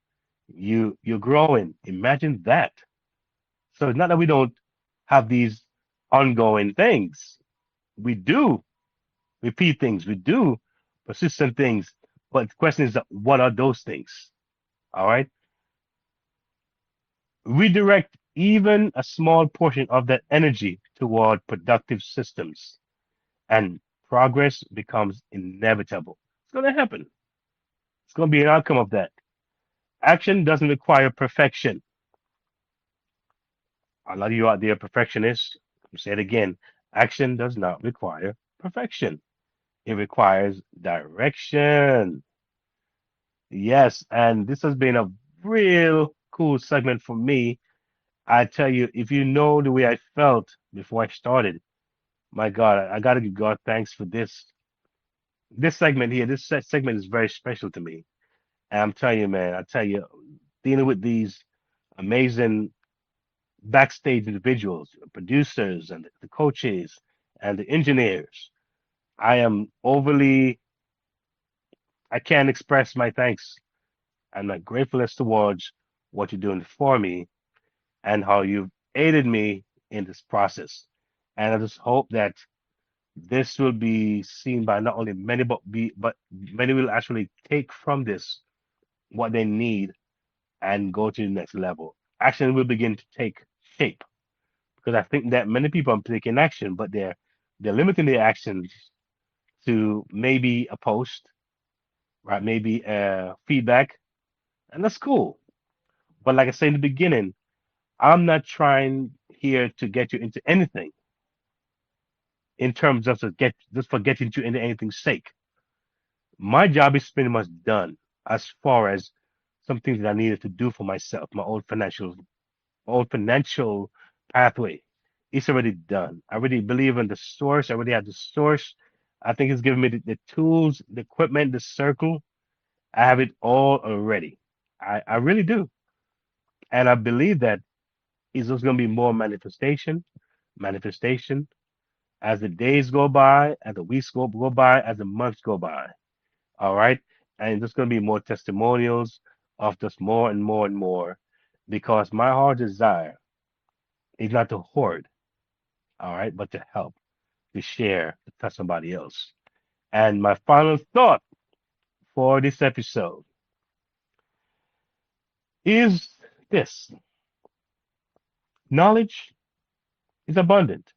You're growing. Imagine that. So it's not that we don't have these ongoing things. We do repeat things. We do persistent things. But the question is, what are those things? All right. Redirect even a small portion of that energy toward productive systems, and progress becomes inevitable. It's going to happen. It's going to be an outcome of that. Action doesn't require perfection. A lot of you out there, are perfectionists, I'll say it again. Action does not require perfection. It requires direction. Yes, and this has been a real cool segment for me. I tell you, if you know the way I felt before I started, my God, I got to give God thanks for this. This segment here, segment is very special to me. And I'm telling you, man, I tell you, dealing with these amazing backstage individuals, producers, and the coaches, and the engineers, I am overly, I can't express my thanks and my gratefulness towards what you're doing for me and how you've aided me in this process. And I just hope that this will be seen by not only many, but many will actually take from this what they need and go to the next level. Action will begin to take shape because I think that many people are taking action, but they're limiting their actions to maybe a post, right? Maybe feedback, and that's cool. But like I said in the beginning, I'm not trying here to get you into anything in terms of just for getting you into anything's sake. My job is pretty much done as far as some things that I needed to do for myself, old financial pathway. It's already done. I already believe in the source. I already have the source. I think it's given me the tools, the equipment, the circle. I have it all already. I really do. And I believe that it's just going to be more manifestation as the days go by, as the weeks go by, as the months go by. All right. And there's going to be more testimonials of just more and more and more because my heart desire is not to hoard, all right, but to help, to share, to touch somebody else. And my final thought for this episode is this: knowledge is abundant,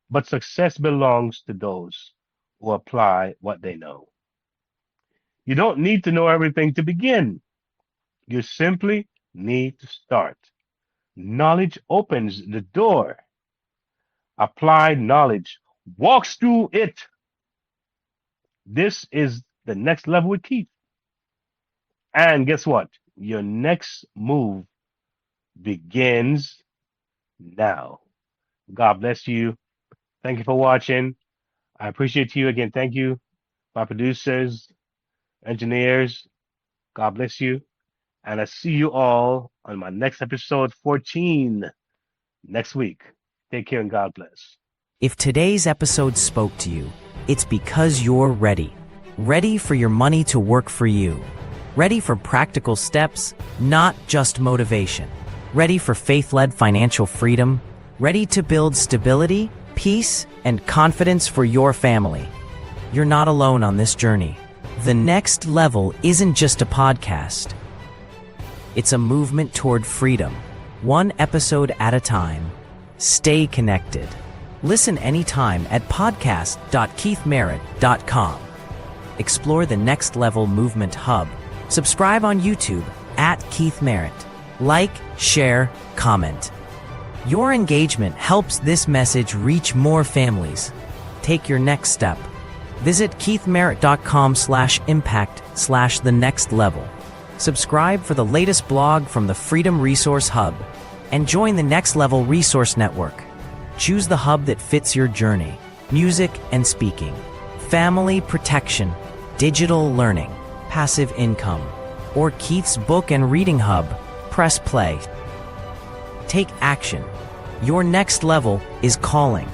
but success belongs to those who apply what they know. You don't need to know everything to begin. You simply need to start. Knowledge opens the door. Applied knowledge walks through it. This is the next level with Keith. And guess what? Your next move begins now. God bless you. Thank you for watching. I appreciate you again. Thank you, my producers, engineers. God bless you. And I see you all on my next episode 14 next week. Take care and God bless. If today's episode spoke to you, it's because you're ready. Ready for your money to work for you. Ready for practical steps, not just motivation. Ready for faith-led financial freedom. Ready to build stability, peace, and confidence for your family. You're not alone on this journey. The Next Level isn't just a podcast. It's a movement toward freedom, one episode at a time. Stay connected. Listen anytime at podcast.keithmerritt.com. Explore the Next Level Movement Hub. Subscribe on YouTube at Keith Merritt. Like, share, comment. Your engagement helps this message reach more families. Take your next step. Visit keithmerritt.com/impact/the next level. Subscribe for the latest blog from the Freedom Resource Hub and join the Next Level Resource Network. Choose the hub that fits your journey: music and speaking, family protection, digital learning, passive income, or Keith's book and reading hub. Press play. Take action. Your next level is calling.